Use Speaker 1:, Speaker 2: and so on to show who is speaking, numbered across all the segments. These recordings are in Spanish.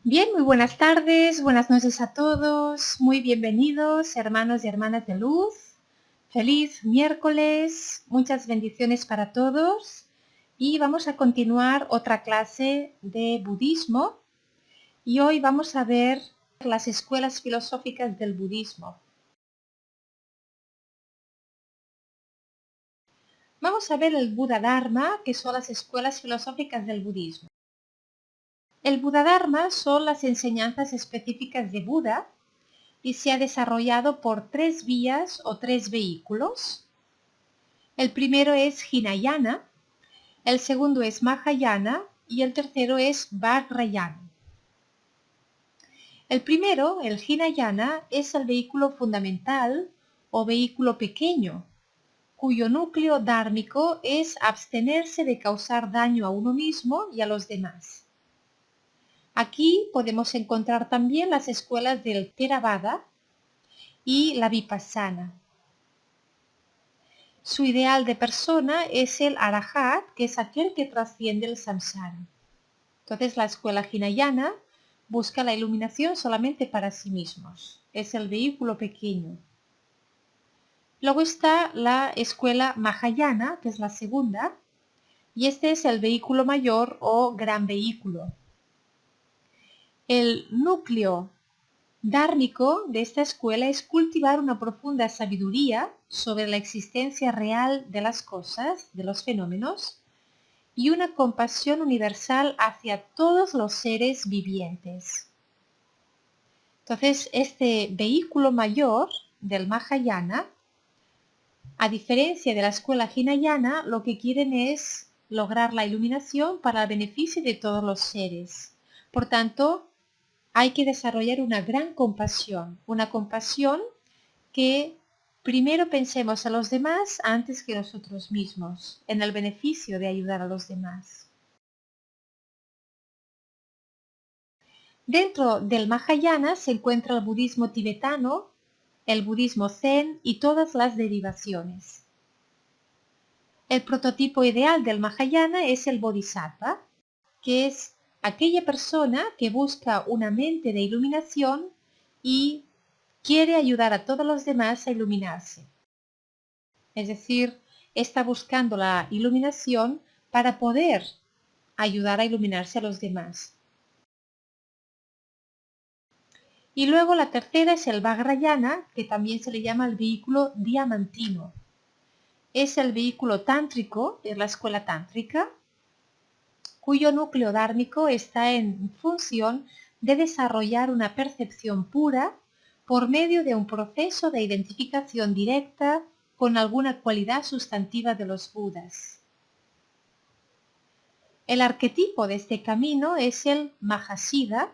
Speaker 1: Bien, muy buenas tardes, buenas noches a todos, muy bienvenidos hermanos y hermanas de luz. Feliz miércoles, muchas bendiciones para todos y vamos a continuar otra clase de budismo y hoy vamos a ver las escuelas filosóficas del budismo. Vamos a ver el Buda Dharma, que son las escuelas filosóficas del budismo. El Buda Dharma son las enseñanzas específicas de Buda y se ha desarrollado por tres vías o tres vehículos. El primero es Hinayana, el segundo es Mahayana y el tercero es Vajrayana. El primero, el Hinayana, es el vehículo fundamental o vehículo pequeño, cuyo núcleo dármico es abstenerse de causar daño a uno mismo y a los demás. Aquí podemos encontrar también las escuelas del Theravada y la Vipassana. Su ideal de persona es el Arahat, que es aquel que trasciende el samsara. Entonces la escuela Hinayana busca la iluminación solamente para sí mismos. Es el vehículo pequeño. Luego está la escuela Mahayana, que es la segunda, y este es el vehículo mayor o gran vehículo. El núcleo dármico de esta escuela es cultivar una profunda sabiduría sobre la existencia real de las cosas, de los fenómenos, y una compasión universal hacia todos los seres vivientes. Entonces, este vehículo mayor del Mahayana, a diferencia de la escuela Hinayana, lo que quieren es lograr la iluminación para el beneficio de todos los seres. Por tanto, hay que desarrollar una gran compasión, una compasión que primero pensemos a los demás antes que nosotros mismos, en el beneficio de ayudar a los demás. Dentro del Mahayana se encuentra el budismo tibetano, el budismo zen y todas las derivaciones. El prototipo ideal del Mahayana es el bodhisattva, que es aquella persona que busca una mente de iluminación y quiere ayudar a todos los demás a iluminarse. Es decir, está buscando la iluminación para poder ayudar a iluminarse a los demás. Y luego la tercera es el Vajrayana, que también se le llama el vehículo diamantino. Es el vehículo tántrico de la escuela tántrica, cuyo núcleo dármico está en función de desarrollar una percepción pura por medio de un proceso de identificación directa con alguna cualidad sustantiva de los Budas. El arquetipo de este camino es el Mahasiddha,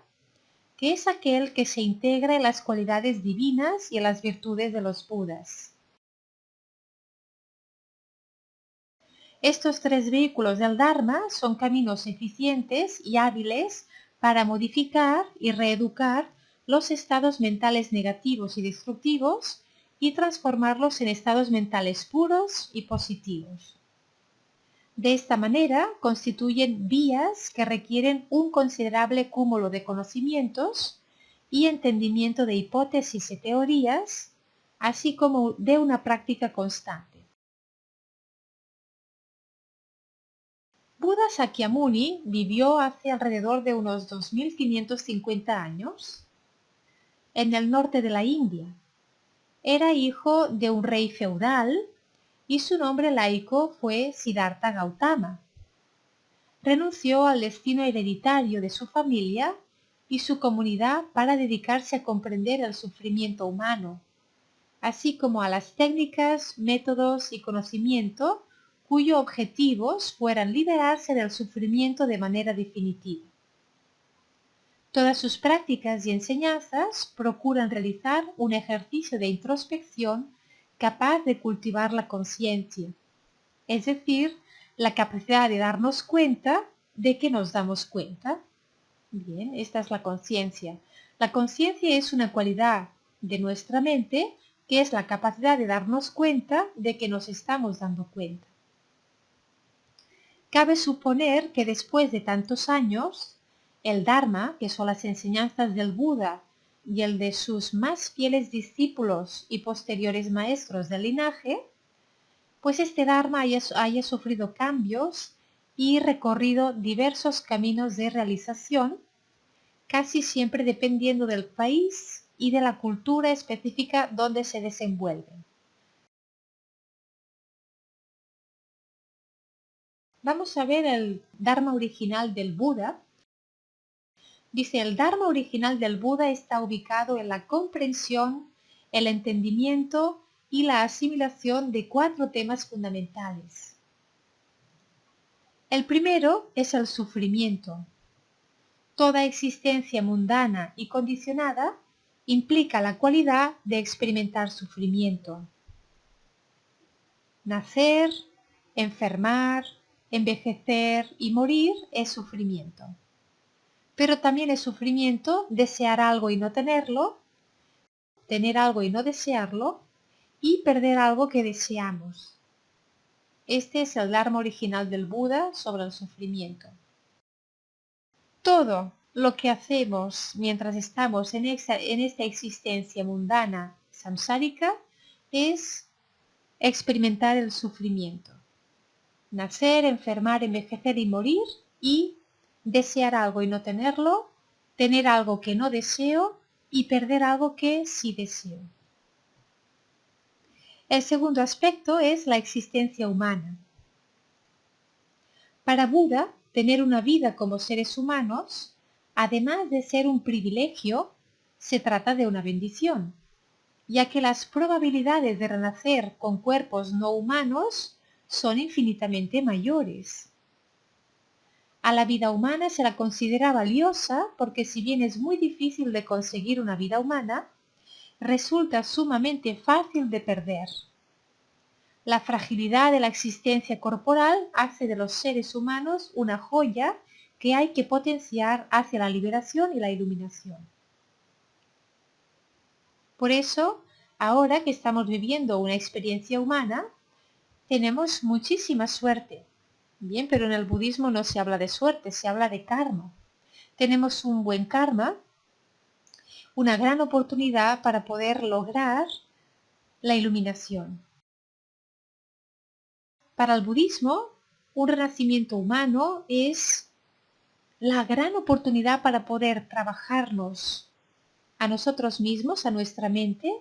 Speaker 1: que es aquel que se integra en las cualidades divinas y en las virtudes de los Budas. Estos tres vehículos del Dharma son caminos eficientes y hábiles para modificar y reeducar los estados mentales negativos y destructivos y transformarlos en estados mentales puros y positivos. De esta manera, constituyen vías que requieren un considerable cúmulo de conocimientos y entendimiento de hipótesis y teorías, así como de una práctica constante. Buda Sakyamuni vivió hace alrededor de unos 2550 años en el norte de la India. Era hijo de un rey feudal y su nombre laico fue Siddhartha Gautama. Renunció al destino hereditario de su familia y su comunidad para dedicarse a comprender el sufrimiento humano, así como a las técnicas, métodos y conocimiento cuyos objetivos fueran liberarse del sufrimiento de manera definitiva. Todas sus prácticas y enseñanzas procuran realizar un ejercicio de introspección capaz de cultivar la conciencia, es decir, la capacidad de darnos cuenta de que nos damos cuenta. Bien, esta es la conciencia. La conciencia es una cualidad de nuestra mente que es la capacidad de darnos cuenta de que nos estamos dando cuenta. Cabe suponer que después de tantos años, el Dharma, que son las enseñanzas del Buda y el de sus más fieles discípulos y posteriores maestros del linaje, pues este Dharma haya sufrido cambios y recorrido diversos caminos de realización, casi siempre dependiendo del país y de la cultura específica donde se desenvuelve. Vamos a ver el Dharma original del Buda. Dice, el Dharma original del Buda está ubicado en la comprensión, el entendimiento y la asimilación de 4 temas fundamentales. El primero es el sufrimiento. Toda existencia mundana y condicionada implica la cualidad de experimentar sufrimiento. Nacer, enfermar, envejecer y morir es sufrimiento. Pero también es sufrimiento desear algo y no tenerlo, tener algo y no desearlo, y perder algo que deseamos. Este es el Dharma original del Buda sobre el sufrimiento. Todo lo que hacemos mientras estamos en esta existencia mundana samsárica es experimentar el sufrimiento. Nacer, enfermar, envejecer y morir, y desear algo y no tenerlo, tener algo que no deseo y perder algo que sí deseo. El segundo aspecto es la existencia humana. Para Buda, tener una vida como seres humanos, además de ser un privilegio, se trata de una bendición, ya que las probabilidades de renacer con cuerpos no humanos son infinitamente mayores. A la vida humana se la considera valiosa porque, si bien es muy difícil de conseguir una vida humana, resulta sumamente fácil de perder. La fragilidad de la existencia corporal hace de los seres humanos una joya que hay que potenciar hacia la liberación y la iluminación. Por eso, ahora que estamos viviendo una experiencia humana, tenemos muchísima suerte. Bien, pero en el budismo no se habla de suerte, se habla de karma. Tenemos un buen karma, una gran oportunidad para poder lograr la iluminación. Para el budismo, un renacimiento humano es la gran oportunidad para poder trabajarnos a nosotros mismos, a nuestra mente,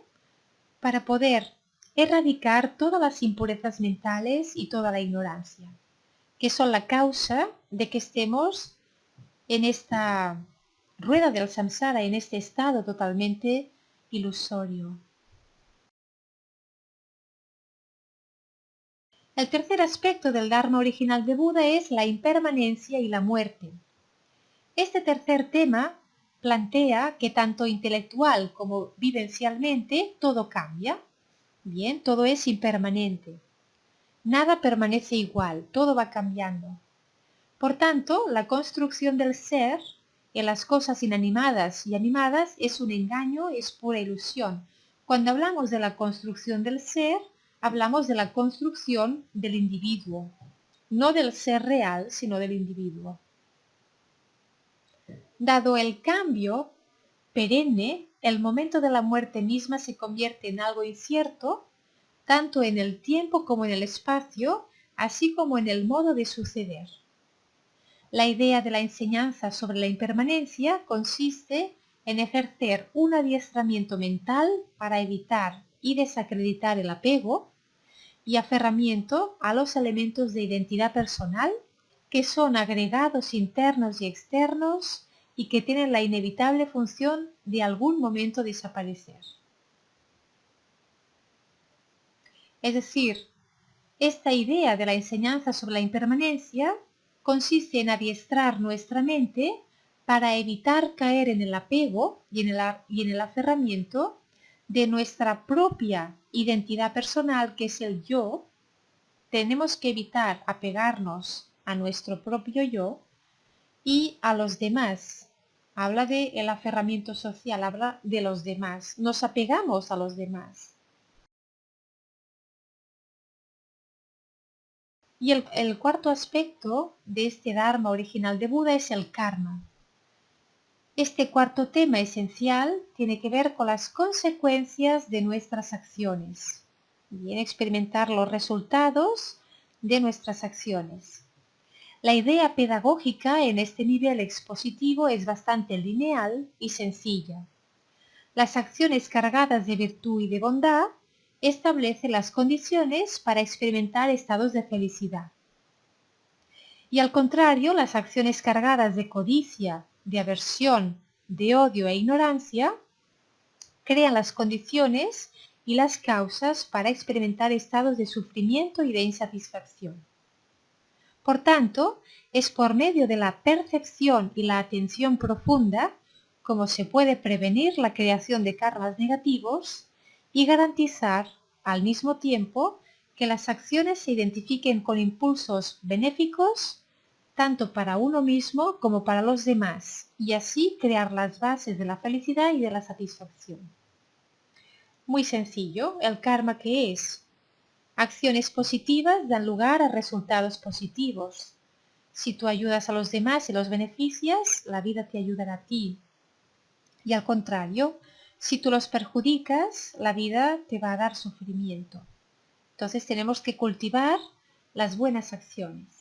Speaker 1: para poder erradicar todas las impurezas mentales y toda la ignorancia, que son la causa de que estemos en esta rueda del samsara, en este estado totalmente ilusorio. El tercer aspecto del Dharma original de Buda es la impermanencia y la muerte. Este tercer tema plantea que tanto intelectual como vivencialmente todo cambia. Bien, todo es impermanente. Nada permanece igual, todo va cambiando. Por tanto, la construcción del ser en las cosas inanimadas y animadas es un engaño, es pura ilusión. Cuando hablamos de la construcción del ser, hablamos de la construcción del individuo, no del ser real, sino del individuo. Dado el cambio perenne, el momento de la muerte misma se convierte en algo incierto, tanto en el tiempo como en el espacio, así como en el modo de suceder. La idea de la enseñanza sobre la impermanencia consiste en ejercer un adiestramiento mental para evitar y desacreditar el apego y aferramiento a los elementos de identidad personal, que son agregados internos y externos y que tienen la inevitable función de algún momento desaparecer. Es decir, esta idea de la enseñanza sobre la impermanencia consiste en adiestrar nuestra mente para evitar caer en el apego y en el aferramiento de nuestra propia identidad personal, que es el yo. Tenemos que evitar apegarnos a nuestro propio yo y a los demás. Habla del aferramiento social, habla de los demás. Nos apegamos a los demás. Y el cuarto aspecto de este Dharma original de Buda es el karma. Este cuarto tema esencial tiene que ver con las consecuencias de nuestras acciones. Bien, experimentar los resultados de nuestras acciones. La idea pedagógica en este nivel expositivo es bastante lineal y sencilla. Las acciones cargadas de virtud y de bondad establecen las condiciones para experimentar estados de felicidad. Y al contrario, las acciones cargadas de codicia, de aversión, de odio e ignorancia crean las condiciones y las causas para experimentar estados de sufrimiento y de insatisfacción. Por tanto, es por medio de la percepción y la atención profunda como se puede prevenir la creación de karmas negativos y garantizar, al mismo tiempo, que las acciones se identifiquen con impulsos benéficos tanto para uno mismo como para los demás, y así crear las bases de la felicidad y de la satisfacción. Muy sencillo, el karma, ¿qué es? Acciones positivas dan lugar a resultados positivos. Si tú ayudas a los demás y los beneficias, la vida te ayudará a ti. Y al contrario, si tú los perjudicas, la vida te va a dar sufrimiento. Entonces tenemos que cultivar las buenas acciones.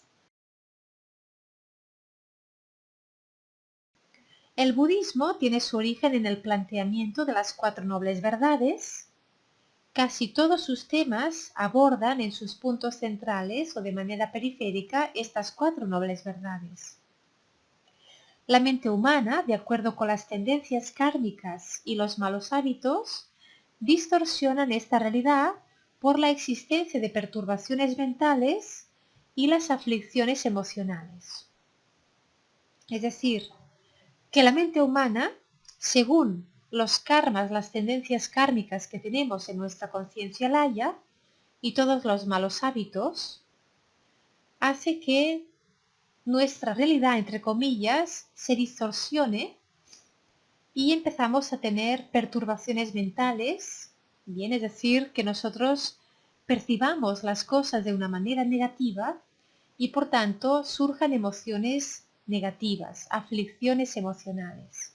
Speaker 1: El budismo tiene su origen en el planteamiento de las cuatro nobles verdades. Casi todos sus temas abordan en sus puntos centrales o de manera periférica estas cuatro nobles verdades. La mente humana, de acuerdo con las tendencias kármicas y los malos hábitos, distorsionan esta realidad por la existencia de perturbaciones mentales y las aflicciones emocionales. Es decir, que la mente humana, según los karmas, las tendencias kármicas que tenemos en nuestra conciencia laya y todos los malos hábitos, hace que nuestra realidad, entre comillas, se distorsione y empezamos a tener perturbaciones mentales, bien, es decir, que nosotros percibamos las cosas de una manera negativa y por tanto surjan emociones negativas, aflicciones emocionales.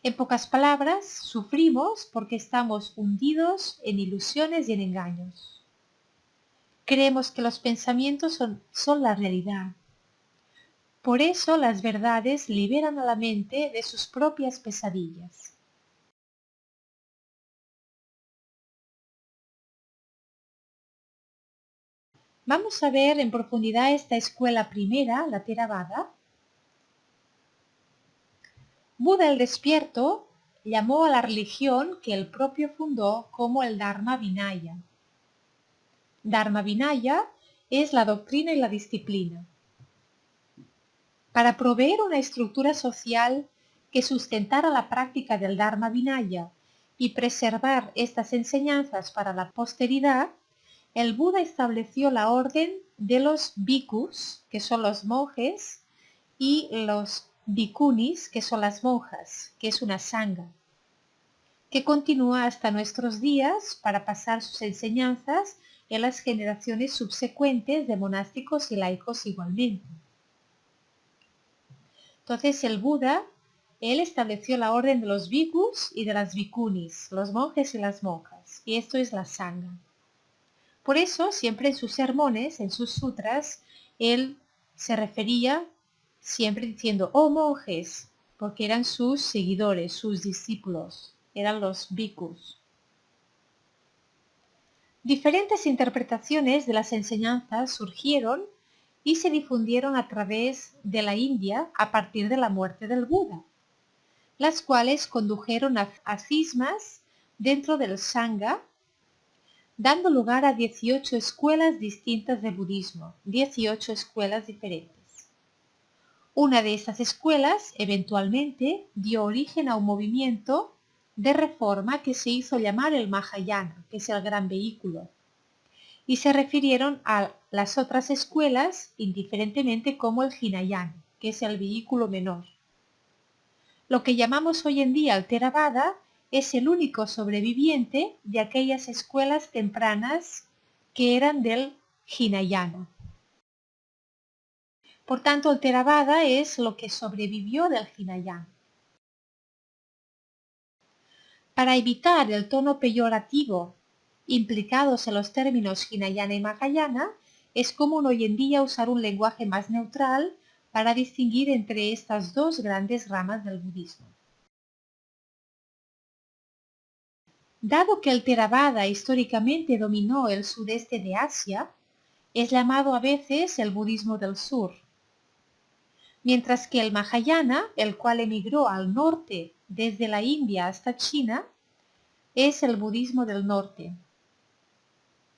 Speaker 1: En pocas palabras, sufrimos porque estamos hundidos en ilusiones y en engaños. Creemos que los pensamientos son la realidad. Por eso las verdades liberan a la mente de sus propias pesadillas. Vamos a ver en profundidad esta escuela primera, la Theravada. Buda el Despierto llamó a la religión que él propio fundó como el Dharma Vinaya. Dharma Vinaya es la doctrina y la disciplina. Para proveer una estructura social que sustentara la práctica del Dharma Vinaya y preservar estas enseñanzas para la posteridad, el Buda estableció la orden de los bhikkhus, que son los monjes, y los bhikkhunis, que son las monjas, que es una sangha, que continúa hasta nuestros días para pasar sus enseñanzas en las generaciones subsecuentes de monásticos y laicos igualmente. Entonces el Buda, él estableció la orden de los bhikkhus y de las bhikkhunis, los monjes y las monjas, y esto es la sangha. Por eso, siempre en sus sermones, en sus sutras, él se refería siempre diciendo, oh monjes, porque eran sus seguidores, sus discípulos, eran los bhikkhus. Diferentes interpretaciones de las enseñanzas surgieron y se difundieron a través de la India a partir de la muerte del Buda, las cuales condujeron a cismas dentro del Sangha, dando lugar a 18 escuelas distintas de budismo, 18 escuelas diferentes. Una de estas escuelas, eventualmente, dio origen a un movimiento de reforma que se hizo llamar el Mahayana, que es el gran vehículo, y se refirieron a las otras escuelas indiferentemente como el Hinayana, que es el vehículo menor. Lo que llamamos hoy en día el Theravada es el único sobreviviente de aquellas escuelas tempranas que eran del Hinayana. Por tanto, el Theravada es lo que sobrevivió del Hinayana. Para evitar el tono peyorativo implicados en los términos Hinayana y Mahayana, es común hoy en día usar un lenguaje más neutral para distinguir entre estas dos grandes ramas del budismo. Dado que el Theravada históricamente dominó el sudeste de Asia, es llamado a veces el budismo del sur, mientras que el Mahayana, el cual emigró al norte desde la India hasta China, es el budismo del norte.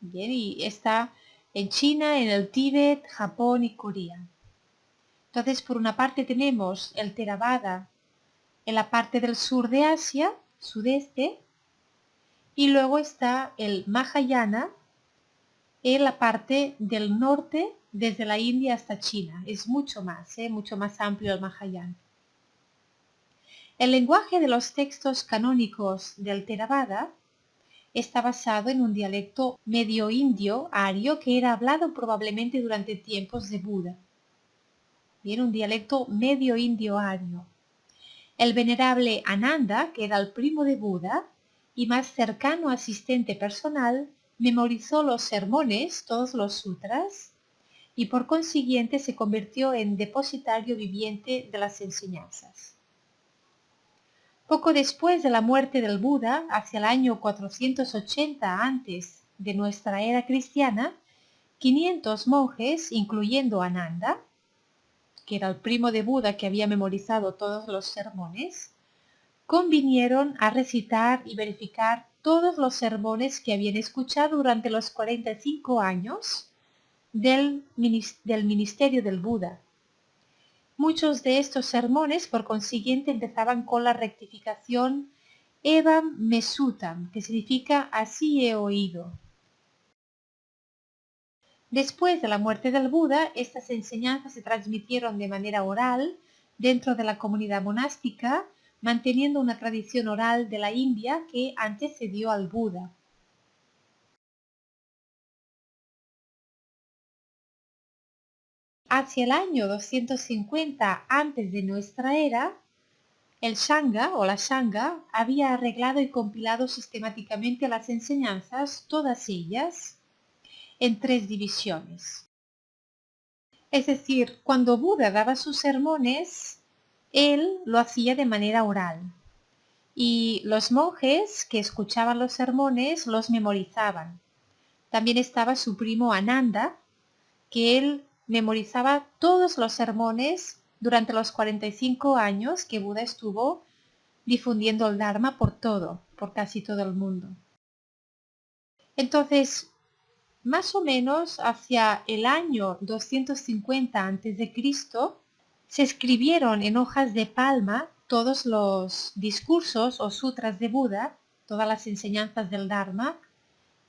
Speaker 1: Bien, y está en China, en el Tíbet, Japón y Corea. Entonces, por una parte tenemos el Theravada en la parte del sur de Asia, sudeste, y luego está el Mahayana en la parte del norte, desde la India hasta China. Es mucho más amplio el Mahayana. El lenguaje de los textos canónicos del Theravada está basado en un dialecto medio indio ario que era hablado probablemente durante tiempos de Buda. Bien, un dialecto medio indio ario. El venerable Ananda, que era el primo de Buda y más cercano asistente personal, memorizó los sermones, todos los sutras, y por consiguiente se convirtió en depositario viviente de las enseñanzas. Poco después de la muerte del Buda, hacia el año 480 antes de nuestra era cristiana, 500 monjes, incluyendo Ananda, que era el primo de Buda que había memorizado todos los sermones, convinieron a recitar y verificar todos los sermones que habían escuchado durante los 45 años del ministerio del Buda. Muchos de estos sermones, por consiguiente, empezaban con la rectificación Evam me sutam, que significa así he oído. Después de la muerte del Buda, estas enseñanzas se transmitieron de manera oral dentro de la comunidad monástica, manteniendo una tradición oral de la India que antecedió al Buda. Hacia el año 250 antes de nuestra era, el Shanga o la Shanga había arreglado y compilado sistemáticamente las enseñanzas, todas ellas, en 3 divisiones. Es decir, cuando Buda daba sus sermones, él lo hacía de manera oral. Y los monjes que escuchaban los sermones los memorizaban. También estaba su primo Ananda, que él memorizaba todos los sermones durante los 45 años que Buda estuvo difundiendo el Dharma por casi todo el mundo. Entonces, más o menos hacia el año 250 a.C., se escribieron en hojas de palma todos los discursos o sutras de Buda, todas las enseñanzas del Dharma,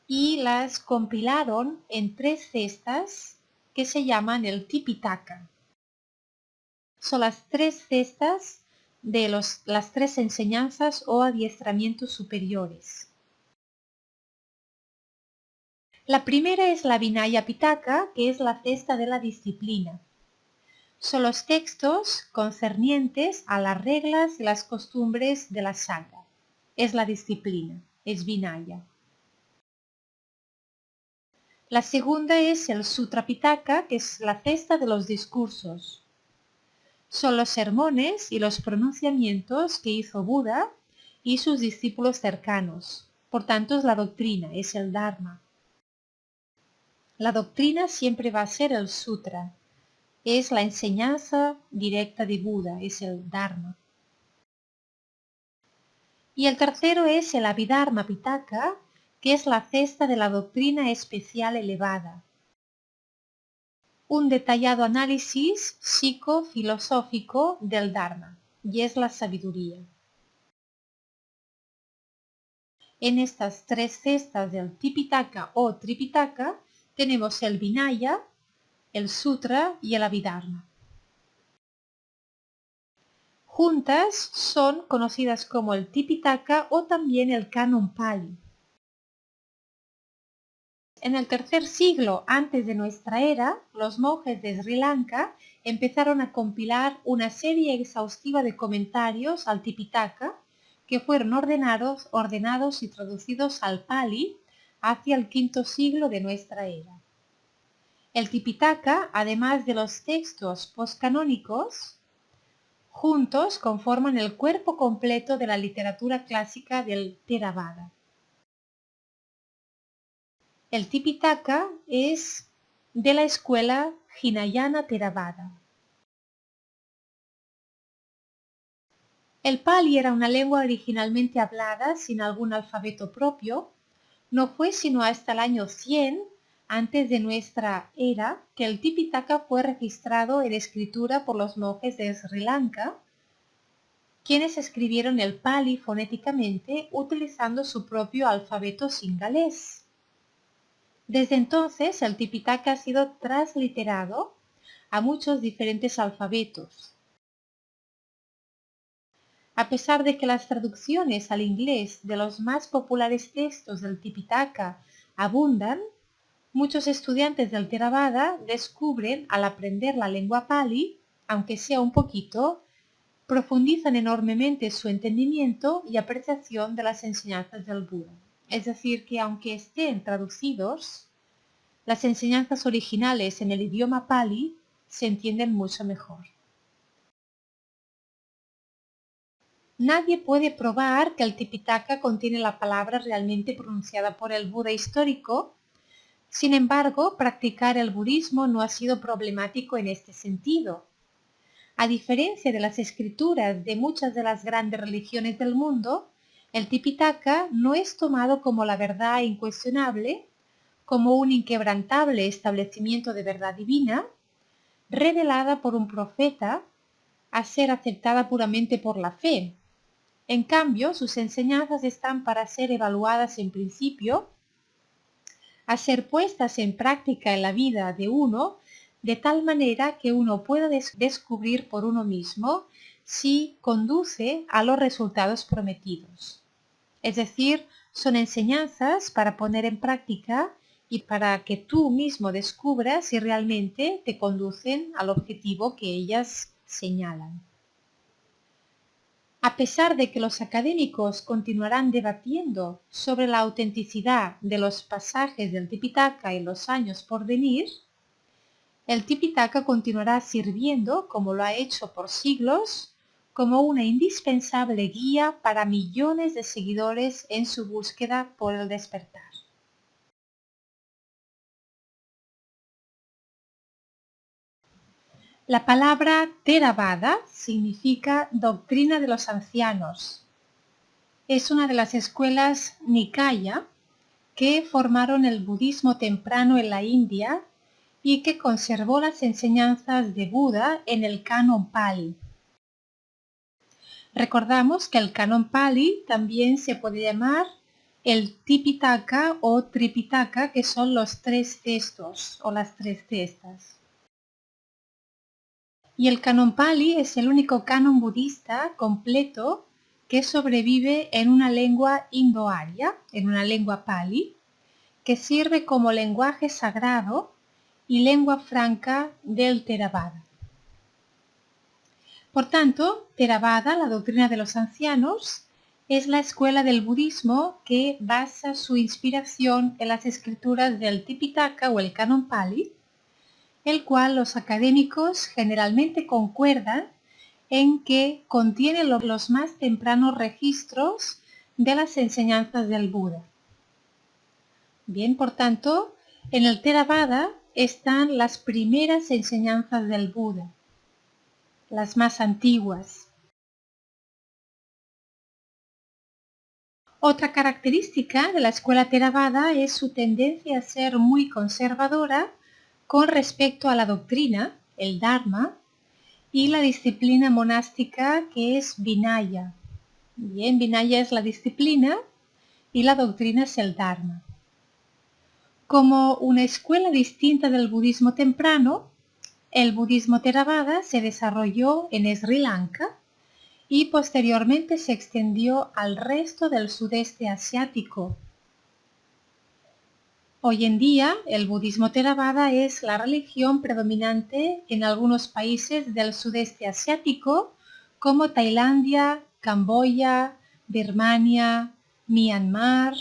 Speaker 1: y las compilaron en 3 cestas que se llaman el Tipitaka. Son las 3 cestas de las 3 enseñanzas o adiestramientos superiores. La primera es la Vinaya Pitaka, que es la cesta de la disciplina. Son los textos concernientes a las reglas y las costumbres de la Sangha. Es la disciplina, es Vinaya. La segunda es el Sutra Pitaka, que es la cesta de los discursos. Son los sermones y los pronunciamientos que hizo Buda y sus discípulos cercanos. Por tanto, es la doctrina, es el Dharma. La doctrina siempre va a ser el Sutra. Es la enseñanza directa de Buda, es el Dharma. Y el tercero es el Abhidharma Pitaka, que es la cesta de la doctrina especial elevada. Un detallado análisis psicofilosófico del Dharma, y es la sabiduría. En estas 3 cestas del Tipitaka o Tripitaka tenemos el Vinaya, el Sutra y el Abhidharma. Juntas son conocidas como el Tipitaka o también el Canon Pali. En el 3er siglo antes de nuestra era, los monjes de Sri Lanka empezaron a compilar una serie exhaustiva de comentarios al Tipitaka que fueron ordenados y traducidos al Pali hacia el V siglo de nuestra era. El Tipitaka, además de los textos postcanónicos, juntos conforman el cuerpo completo de la literatura clásica del Theravada. El Tipitaka es de la escuela Hinayana Theravada. El Pali era una lengua originalmente hablada sin algún alfabeto propio. No fue sino hasta el año 100 antes de nuestra era que el Tipitaka fue registrado en escritura por los monjes de Sri Lanka, quienes escribieron el Pali fonéticamente utilizando su propio alfabeto singalés. Desde entonces el Tipitaka ha sido transliterado a muchos diferentes alfabetos. A pesar de que las traducciones al inglés de los más populares textos del Tipitaka abundan, muchos estudiantes del Theravada descubren al aprender la lengua Pali, aunque sea un poquito, profundizan enormemente su entendimiento y apreciación de las enseñanzas del Buda. Es decir, que aunque estén traducidos, las enseñanzas originales en el idioma Pali se entienden mucho mejor. Nadie puede probar que el Tipitaka contiene la palabra realmente pronunciada por el Buda histórico. Sin embargo, practicar el budismo no ha sido problemático en este sentido. A diferencia de las escrituras de muchas de las grandes religiones del mundo, el Tipitaka no es tomado como la verdad incuestionable, como un inquebrantable establecimiento de verdad divina, revelada por un profeta, a ser aceptada puramente por la fe. En cambio, sus enseñanzas están para ser evaluadas en principio, a ser puestas en práctica en la vida de uno, de tal manera que uno pueda descubrir por uno mismo si conduce a los resultados prometidos. Es decir, son enseñanzas para poner en práctica y para que tú mismo descubras si realmente te conducen al objetivo que ellas señalan. A pesar de que los académicos continuarán debatiendo sobre la autenticidad de los pasajes del Tipitaka en los años por venir, el Tipitaka continuará sirviendo, como lo ha hecho por siglos, como una indispensable guía para millones de seguidores en su búsqueda por el despertar. La palabra Theravada significa doctrina de los ancianos. Es una de las escuelas Nikaya que formaron el budismo temprano en la India y que conservó las enseñanzas de Buda en el canon Pali. Recordamos que el canon Pali también se puede llamar el Tipitaka o Tripitaka, que son los tres textos o las tres textas. Y el canon Pali es el único canon budista completo que sobrevive en una lengua indoaria, en una lengua Pali, que sirve como lenguaje sagrado y lengua franca del Theravada. Por tanto, Theravada, la doctrina de los ancianos, es la escuela del budismo que basa su inspiración en las escrituras del Tipitaka o el canon Pali, el cual los académicos generalmente concuerdan en que contiene los más tempranos registros de las enseñanzas del Buda. Bien, por tanto, en el Theravada están las primeras enseñanzas del Buda, las más antiguas. Otra característica de la escuela Theravada es su tendencia a ser muy conservadora con respecto a la doctrina, el Dharma, y la disciplina monástica que es Vinaya. Bien, Vinaya es la disciplina y la doctrina es el Dharma. Como una escuela distinta del budismo temprano, el budismo Theravada se desarrolló en Sri Lanka y posteriormente se extendió al resto del sudeste asiático. Hoy en día, el budismo Theravada es la religión predominante en algunos países del sudeste asiático, como Tailandia, Camboya, Birmania, Myanmar,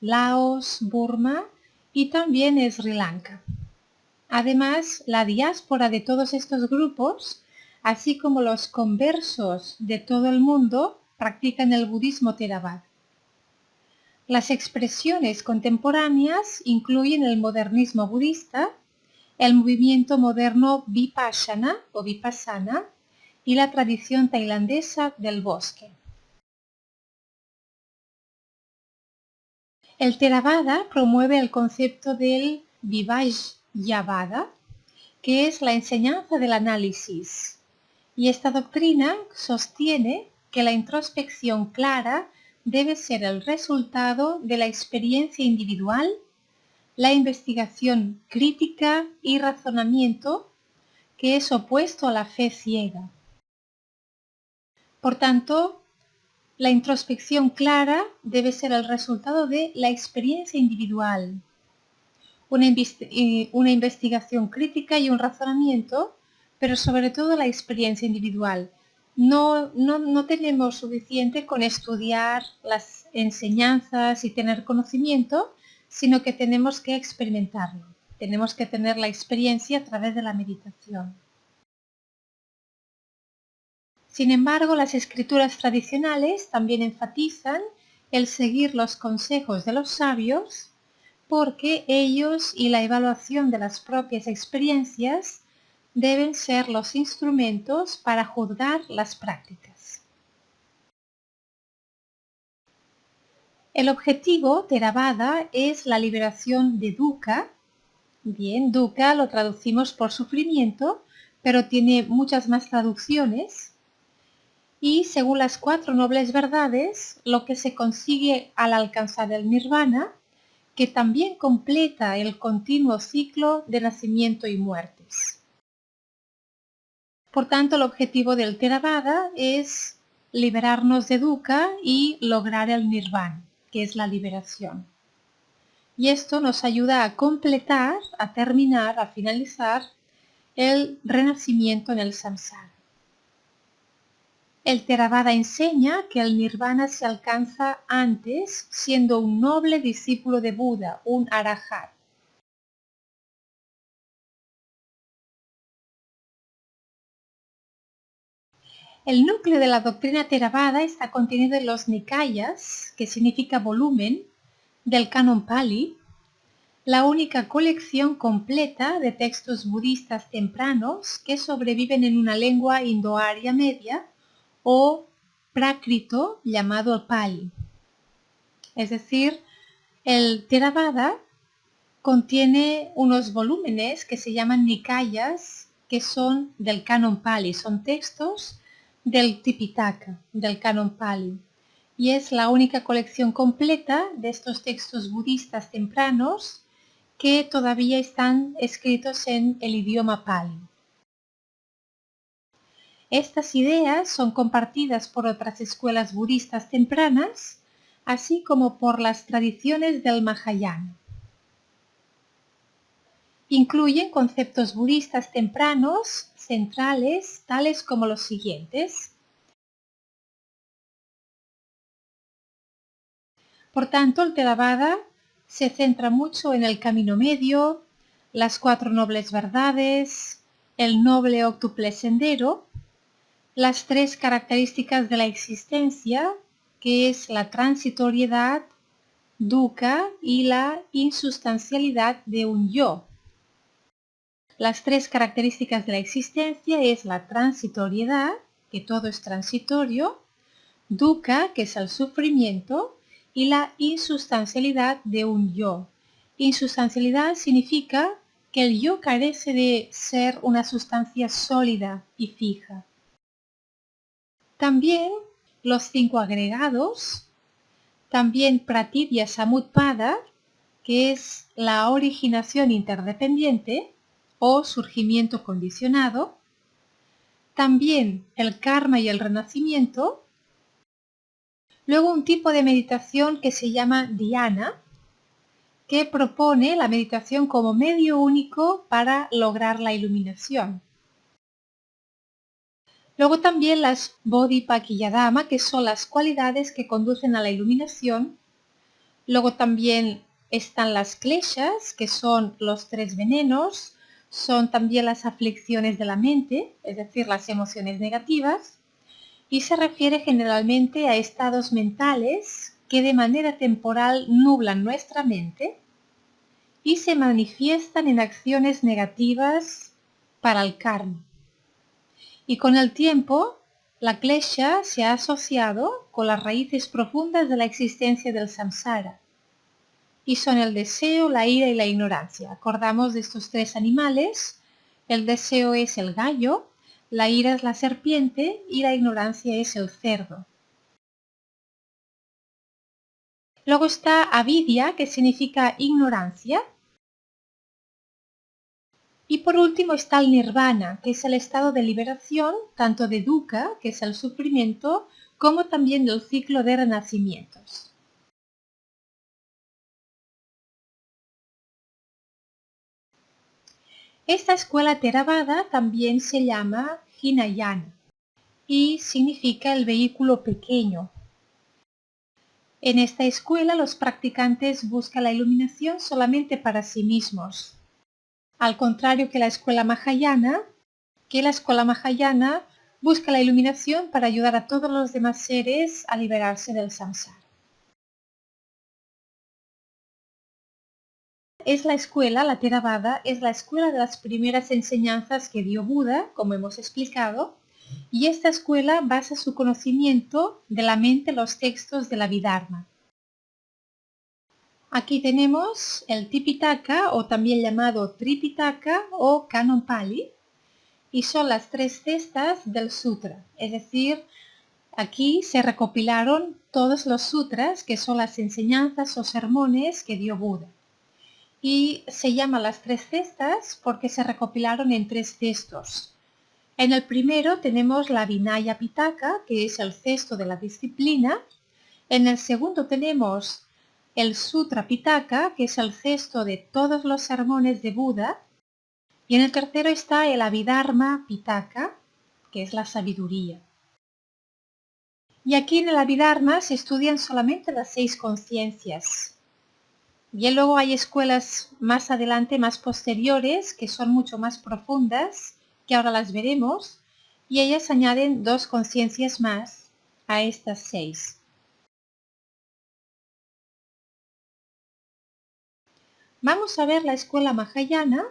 Speaker 1: Laos, Burma y también Sri Lanka. Además, la diáspora de todos estos grupos, así como los conversos de todo el mundo, practican el budismo Theravada. Las expresiones contemporáneas incluyen el modernismo budista, el movimiento moderno Vipassana o Vipassana y la tradición tailandesa del bosque. El Theravada promueve el concepto del Vivajyavada, que es la enseñanza del análisis, y esta doctrina sostiene que la introspección clara debe ser el resultado de la experiencia individual, la investigación crítica y razonamiento, que es opuesto a la fe ciega. Por tanto, la introspección clara debe ser el resultado de la experiencia individual, una investigación crítica y un razonamiento, pero sobre todo la experiencia individual. No tenemos suficiente con estudiar las enseñanzas y tener conocimiento, sino que tenemos que experimentarlo. Tenemos que tener la experiencia a través de la meditación. Sin embargo, las escrituras tradicionales también enfatizan el seguir los consejos de los sabios, porque ellos y la evaluación de las propias experiencias deben ser los instrumentos para juzgar las prácticas. El objetivo Theravada es la liberación de dukkha. Bien, dukkha lo traducimos por sufrimiento, pero tiene muchas más traducciones. Y según las 4 nobles verdades, lo que se consigue al alcanzar el nirvana, que también completa el continuo ciclo de nacimiento y muertes. Por tanto, el objetivo del Theravada es liberarnos de dukkha y lograr el nirvana, que es la liberación. Y esto nos ayuda a completar, a terminar, a finalizar el renacimiento en el samsara. El Theravada enseña que el nirvana se alcanza antes siendo un noble discípulo de Buda, un arahat. El núcleo de la doctrina Theravada está contenido en los Nikayas, que significa volumen, del Canon Pali, la única colección completa de textos budistas tempranos que sobreviven en una lengua indoaria media o prácrito llamado Pali. Es decir, el Theravada contiene unos volúmenes que se llaman Nikayas, que son del Canon Pali, son textos del Tipitaka, del Canon Pali, y es la única colección completa de estos textos budistas tempranos que todavía están escritos en el idioma Pali. Estas ideas son compartidas por otras escuelas budistas tempranas, así como por las tradiciones del Mahayana. Incluyen conceptos budistas tempranos centrales, tales como los siguientes. Por tanto, el Theravada se centra mucho en el camino medio, las 4 nobles verdades, el noble óctuple sendero, las 3 características de la existencia, que es la transitoriedad, dukkha y la insustancialidad de un yo. Las 3 características de la existencia es la transitoriedad, que todo es transitorio, dukkha, que es el sufrimiento, y la insustancialidad de un yo. Insustancialidad significa que el yo carece de ser una sustancia sólida y fija. También los 5 agregados, también pratidya samutpada, que es la originación interdependiente o surgimiento condicionado, también el karma y el renacimiento, luego un tipo de meditación que se llama dhyana, que propone la meditación como medio único para lograr la iluminación. Luego también las Bodhipakkhiyadama, que son las cualidades que conducen a la iluminación. Luego también están las kleshas, que son los 3 venenos, son también las aflicciones de la mente, es decir, las emociones negativas, y se refiere generalmente a estados mentales que de manera temporal nublan nuestra mente y se manifiestan en acciones negativas para el karma. Y con el tiempo, la klesha se ha asociado con las raíces profundas de la existencia del samsara, y son el deseo, la ira y la ignorancia. Acordamos de estos 3 animales. El deseo es el gallo, la ira es la serpiente y la ignorancia es el cerdo. Luego está avidya, que significa ignorancia. Y por último está el nirvana, que es el estado de liberación tanto de dukkha, que es el sufrimiento, como también del ciclo de renacimientos. Esta escuela Theravada también se llama Hinayana y significa el vehículo pequeño. En esta escuela los practicantes buscan la iluminación solamente para sí mismos, al contrario que la escuela Mahayana, busca la iluminación para ayudar a todos los demás seres a liberarse del samsara. La Theravada, es la escuela de las primeras enseñanzas que dio Buda, como hemos explicado, y esta escuela basa su conocimiento de la mente en los textos de la Abhidharma. Aquí tenemos el Tipitaka, o también llamado Tripitaka o Canon Pali, y son las 3 cestas del sutra, es decir, aquí se recopilaron todos los sutras, que son las enseñanzas o sermones que dio Buda. Y se llaman las 3 cestas porque se recopilaron en 3 cestos. En el primero tenemos la Vinaya Pitaka, que es el cesto de la disciplina. En el segundo tenemos el Sutra Pitaka, que es el cesto de todos los sermones de Buda. Y en el tercero está el Abhidharma Pitaka, que es la sabiduría. Y aquí en el Abhidharma se estudian solamente las 6 conciencias. Bien, luego hay escuelas más adelante, más posteriores, que son mucho más profundas, que ahora las veremos, y ellas añaden 2 conciencias más a estas 6. Vamos a ver la escuela Mahayana.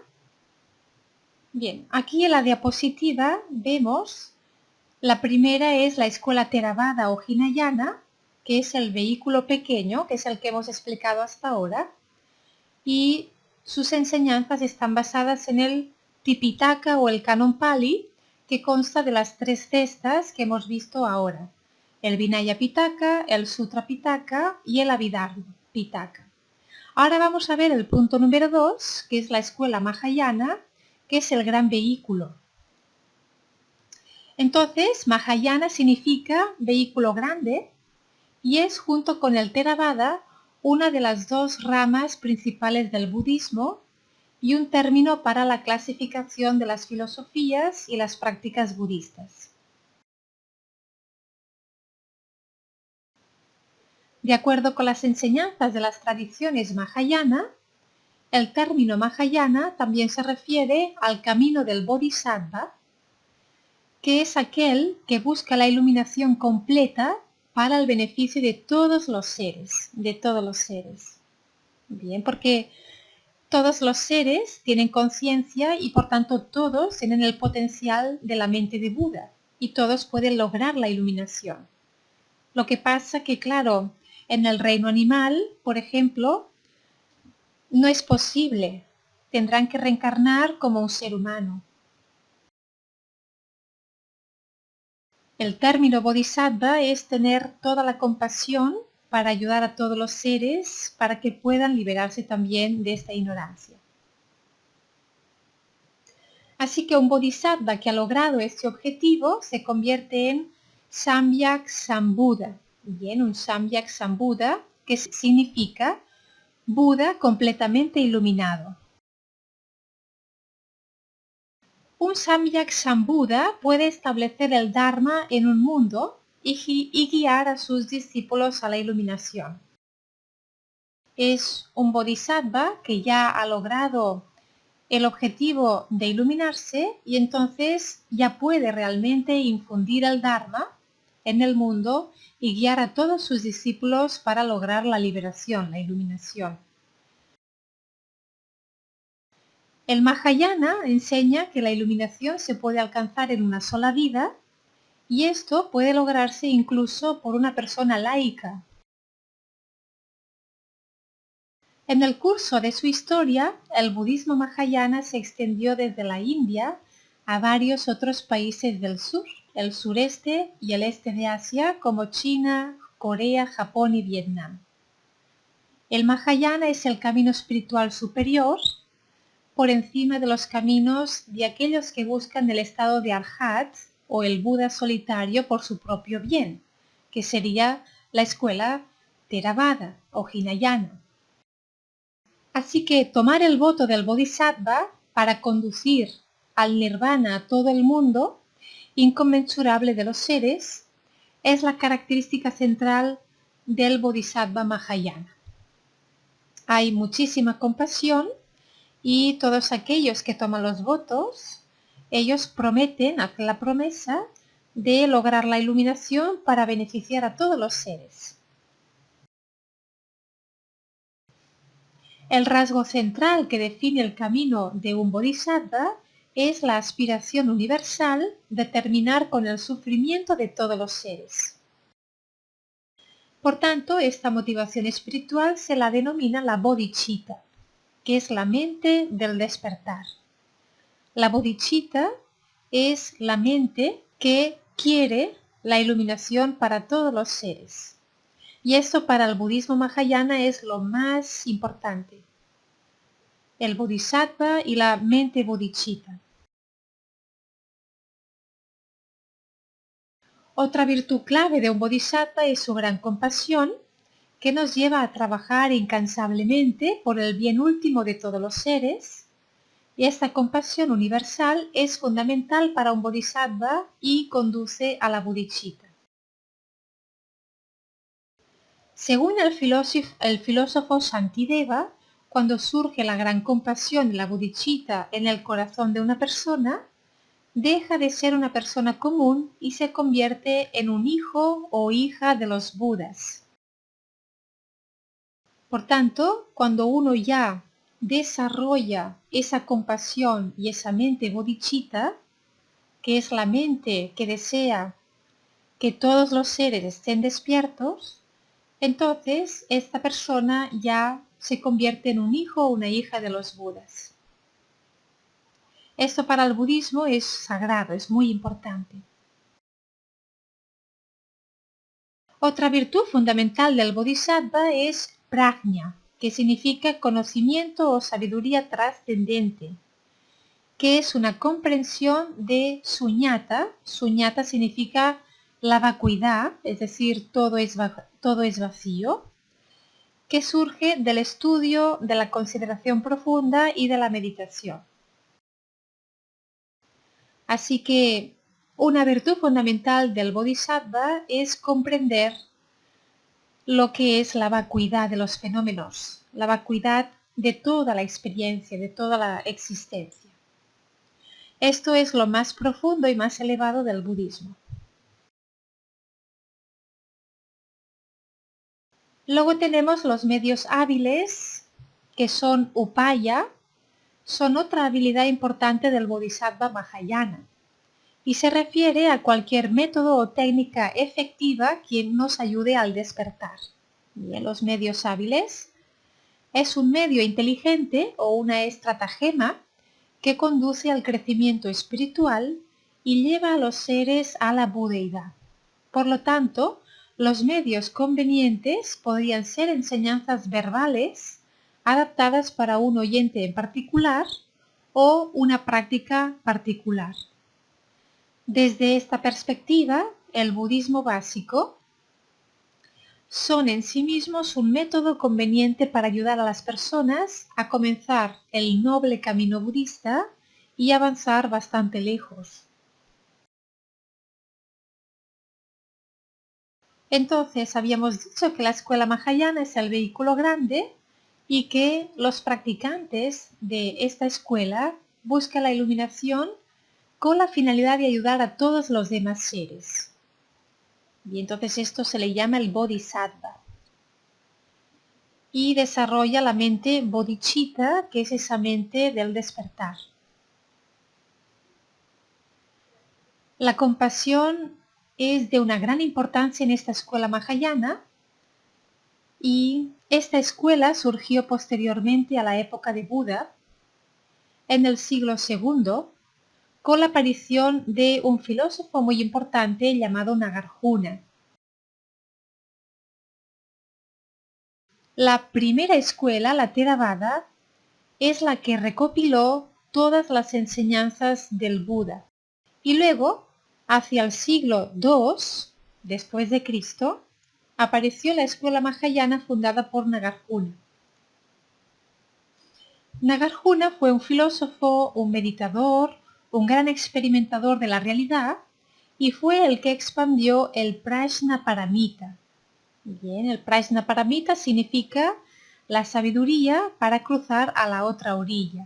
Speaker 1: Bien, aquí en la diapositiva vemos, la primera es la escuela Theravada o Hinayana, que es el vehículo pequeño, que es el que hemos explicado hasta ahora, y sus enseñanzas están basadas en el Tipitaka o el Canon Pali, que consta de las 3 cestas que hemos visto ahora, el Vinaya Pitaka, el Sutra Pitaka y el Abhidharma Pitaka. Ahora vamos a ver el punto número 2, que es la escuela Mahayana, que es el gran vehículo. Entonces, Mahayana significa vehículo grande y es, junto con el Theravada, una de las 2 ramas principales del budismo y un término para la clasificación de las filosofías y las prácticas budistas. De acuerdo con las enseñanzas de las tradiciones Mahayana, el término Mahayana también se refiere al camino del Bodhisattva, que es aquel que busca la iluminación completa para el beneficio de todos los seres, Bien, porque todos los seres tienen conciencia y por tanto todos tienen el potencial de la mente de Buda y todos pueden lograr la iluminación. Lo que pasa que, claro, en el reino animal, por ejemplo, no es posible. Tendrán que reencarnar como un ser humano. El término bodhisattva es tener toda la compasión para ayudar a todos los seres para que puedan liberarse también de esta ignorancia. Así que un bodhisattva que ha logrado este objetivo se convierte en Samyak Sambuddha. Bien, un Samyak Sambuddha, que significa Buda completamente iluminado. Un Samyak Sambuddha puede establecer el Dharma en un mundo y guiar a sus discípulos a la iluminación. Es un bodhisattva que ya ha logrado el objetivo de iluminarse y entonces ya puede realmente infundir el Dharma en el mundo y guiar a todos sus discípulos para lograr la liberación, la iluminación. El Mahayana enseña que la iluminación se puede alcanzar en una sola vida y esto puede lograrse incluso por una persona laica. En el curso de su historia, el budismo Mahayana se extendió desde la India a varios otros países del sur, el sureste y el este de Asia, como China, Corea, Japón y Vietnam. El Mahayana es el camino espiritual superior por encima de los caminos de aquellos que buscan el estado de Arhat o el Buda solitario por su propio bien, que sería la escuela Theravada o Hinayana. Así que tomar el voto del Bodhisattva para conducir al Nirvana a todo el mundo, inconmensurable de los seres, es la característica central del Bodhisattva Mahayana. Hay muchísima compasión y todos aquellos que toman los votos, ellos prometen, hacen la promesa de lograr la iluminación para beneficiar a todos los seres. El rasgo central que define el camino de un bodhisattva es la aspiración universal de terminar con el sufrimiento de todos los seres. Por tanto, esta motivación espiritual se la denomina la bodhicitta, que es la mente del despertar. La bodhicitta es la mente que quiere la iluminación para todos los seres. Y esto para el budismo Mahayana es lo más importante. El bodhisattva y la mente bodhicitta. Otra virtud clave de un bodhisattva es su gran compasión, que nos lleva a trabajar incansablemente por el bien último de todos los seres, y esta compasión universal es fundamental para un bodhisattva y conduce a la bodhicitta. Según el filósofo Shantideva, cuando surge la gran compasión y la bodhicitta en el corazón de una persona, deja de ser una persona común y se convierte en un hijo o hija de los Budas. Por tanto, cuando uno ya desarrolla esa compasión y esa mente bodhicitta, que es la mente que desea que todos los seres estén despiertos, entonces esta persona ya se convierte en un hijo o una hija de los Budas. Esto para el budismo es sagrado, es muy importante. Otra virtud fundamental del bodhisattva es prajna, que significa conocimiento o sabiduría trascendente, que es una comprensión de suñata. Suñata significa la vacuidad, es decir, todo es vacío, que surge del estudio, de la consideración profunda y de la meditación. Así que una virtud fundamental del bodhisattva es comprender lo que es la vacuidad de los fenómenos, la vacuidad de toda la experiencia, de toda la existencia. Esto es lo más profundo y más elevado del budismo. Luego tenemos los medios hábiles, que son upaya, son otra habilidad importante del Bodhisattva Mahayana y se refiere a cualquier método o técnica efectiva que nos ayude al despertar. Bien, los medios hábiles es un medio inteligente o una estratagema que conduce al crecimiento espiritual y lleva a los seres a la budeidad. Por lo tanto, los medios convenientes podrían ser enseñanzas verbales adaptadas para un oyente en particular o una práctica particular. Desde esta perspectiva, el budismo básico son en sí mismos un método conveniente para ayudar a las personas a comenzar el noble camino budista y avanzar bastante lejos. Entonces, habíamos dicho que la escuela Mahayana es el vehículo grande y que los practicantes de esta escuela buscan la iluminación con la finalidad de ayudar a todos los demás seres. Y entonces esto se le llama el Bodhisattva. Y desarrolla la mente bodhicitta, que es esa mente del despertar. La compasión es de una gran importancia en esta escuela mahayana y esta escuela surgió posteriormente a la época de Buda, en el siglo II, con la aparición de un filósofo muy importante llamado Nagarjuna. La primera escuela, la Theravada, es la que recopiló todas las enseñanzas del Buda. Y luego, hacia el siglo II, después de Cristo, apareció la escuela Mahayana fundada por Nagarjuna. Nagarjuna fue un filósofo, un meditador, un gran experimentador de la realidad y fue el que expandió el Prajnaparamita. Bien, el Prajnaparamita significa la sabiduría para cruzar a la otra orilla.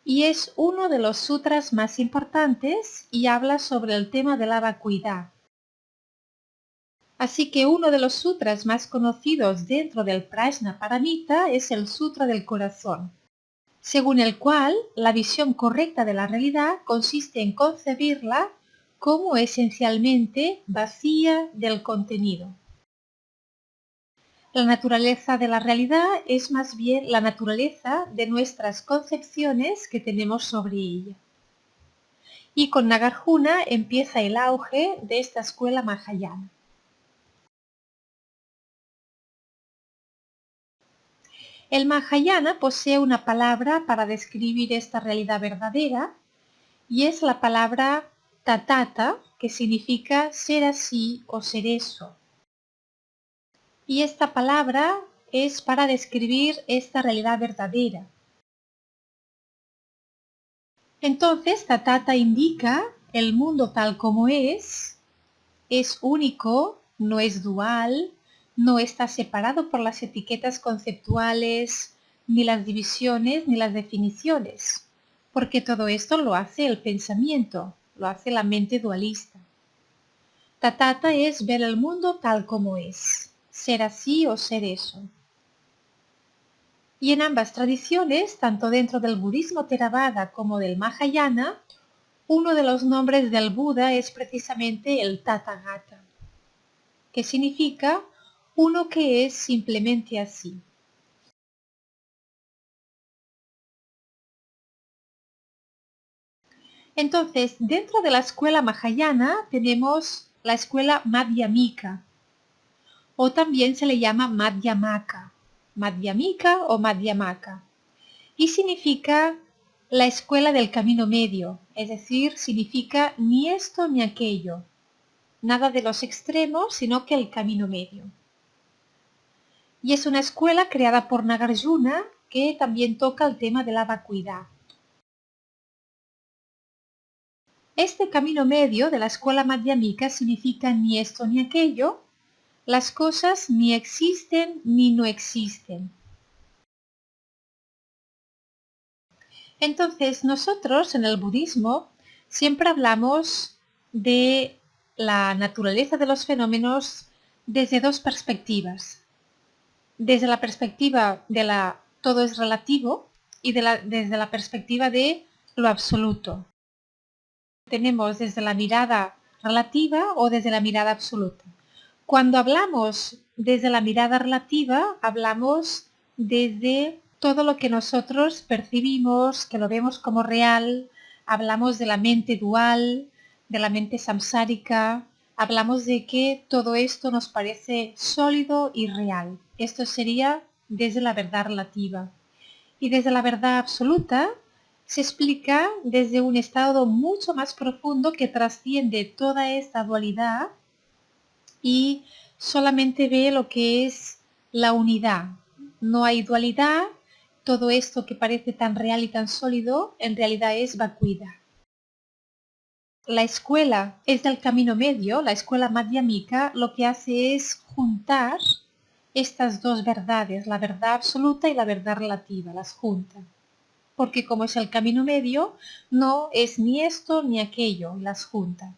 Speaker 1: Y es uno de los sutras más importantes y habla sobre el tema de la vacuidad. Así que uno de los sutras más conocidos dentro del Prajnaparamita es el Sutra del Corazón, según el cual la visión correcta de la realidad consiste en concebirla como esencialmente vacía del contenido. La naturaleza de la realidad es más bien la naturaleza de nuestras concepciones que tenemos sobre ella. Y con Nagarjuna empieza el auge de esta escuela mahayana. El Mahayana posee una palabra para describir esta realidad verdadera y es la palabra tatata, que significa ser así o ser eso. Y esta palabra es para describir esta realidad verdadera. Entonces, tatata indica el mundo tal como es único, no es dual, no está separado por las etiquetas conceptuales, ni las divisiones, ni las definiciones, porque todo esto lo hace el pensamiento, lo hace la mente dualista. Tatata es ver el mundo tal como es, ser así o ser eso. Y en ambas tradiciones, tanto dentro del budismo Theravada como del Mahayana, uno de los nombres del Buda es precisamente el Tathagata, que significa uno que es simplemente así. Entonces, dentro de la escuela Mahayana tenemos la escuela Madhyamika, o también se le llama Madhyamaka, Madhyamika o Madhyamaka, y significa la escuela del camino medio, es decir, significa ni esto ni aquello, nada de los extremos, sino que el camino medio. Y es una escuela creada por Nagarjuna que también toca el tema de la vacuidad. Este camino medio de la escuela madhyamika significa ni esto ni aquello, las cosas ni existen ni no existen. Entonces, nosotros en el budismo siempre hablamos de la naturaleza de los fenómenos desde dos perspectivas. Desde la perspectiva de la todo es relativo y desde la perspectiva de lo absoluto. Tenemos desde la mirada relativa o desde la mirada absoluta. Cuando hablamos desde la mirada relativa, hablamos desde todo lo que nosotros percibimos, que lo vemos como real, hablamos de la mente dual, de la mente samsárica, hablamos de que todo esto nos parece sólido y real. Esto sería desde la verdad relativa. Y desde la verdad absoluta se explica desde un estado mucho más profundo que trasciende toda esta dualidad y solamente ve lo que es la unidad. No hay dualidad todo esto que parece tan real y tan sólido en realidad es vacuidad. La escuela es del camino medio, la escuela madhyamika, lo que hace es juntar estas dos verdades, la verdad absoluta y la verdad relativa, las junta. Porque como es el camino medio, no es ni esto ni aquello, las junta.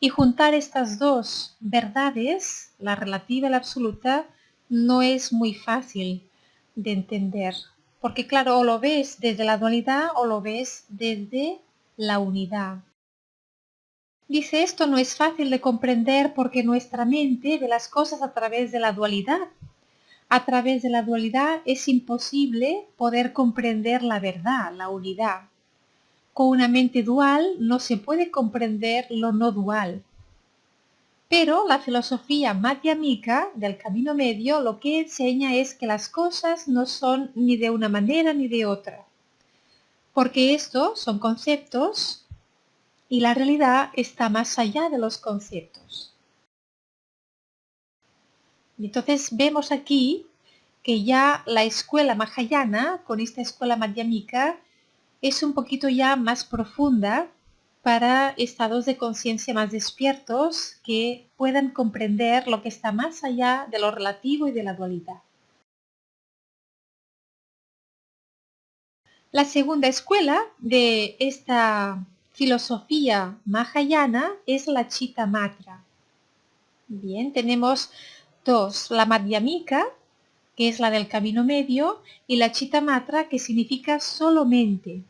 Speaker 1: Y juntar estas dos verdades, la relativa y la absoluta, no es muy fácil de entender. Porque claro, o lo ves desde la dualidad o lo ves desde la unidad. Dice, esto no es fácil de comprender porque nuestra mente ve las cosas a través de la dualidad. A través de la dualidad es imposible poder comprender la verdad, la unidad. Con una mente dual no se puede comprender lo no dual. Pero la filosofía madhyamika del camino medio lo que enseña es que las cosas no son ni de una manera ni de otra. Porque estos son conceptos y la realidad está más allá de los conceptos. Entonces vemos aquí que ya la escuela mahayana, con esta escuela madhyamika, es un poquito ya más profunda para estados de conciencia más despiertos que puedan comprender lo que está más allá de lo relativo y de la dualidad. La segunda escuela de esta filosofía mahayana es la Chitta Matra. Bien, tenemos dos, la Madhyamika, que es la del camino medio, y la Chitta Matra, que significa solo mente.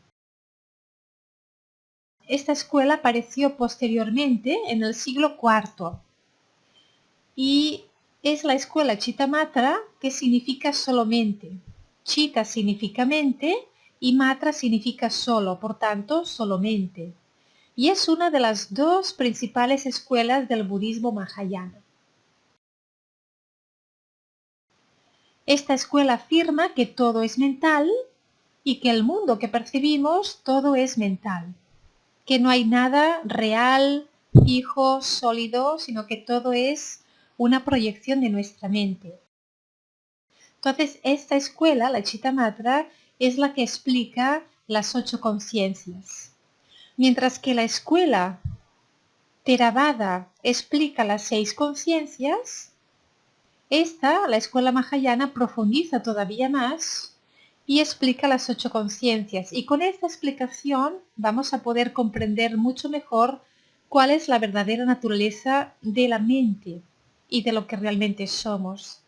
Speaker 1: Esta escuela apareció posteriormente en el siglo IV y es la escuela Chitta Matra, que significa solo mente. Chitta significa mente y Matra significa solo, por tanto, solo mente. Y es una de las dos principales escuelas del budismo mahayana. Esta escuela afirma que todo es mental y que el mundo que percibimos todo es mental. Que no hay nada real, fijo, sólido, sino que todo es una proyección de nuestra mente. Entonces, esta escuela, la Chitta Matra, es la que explica las 8 conciencias. Mientras que la escuela Theravada explica las 6 conciencias, la escuela Mahayana, profundiza todavía más y explica las 8 conciencias. Y con esta explicación vamos a poder comprender mucho mejor cuál es la verdadera naturaleza de la mente y de lo que realmente somos.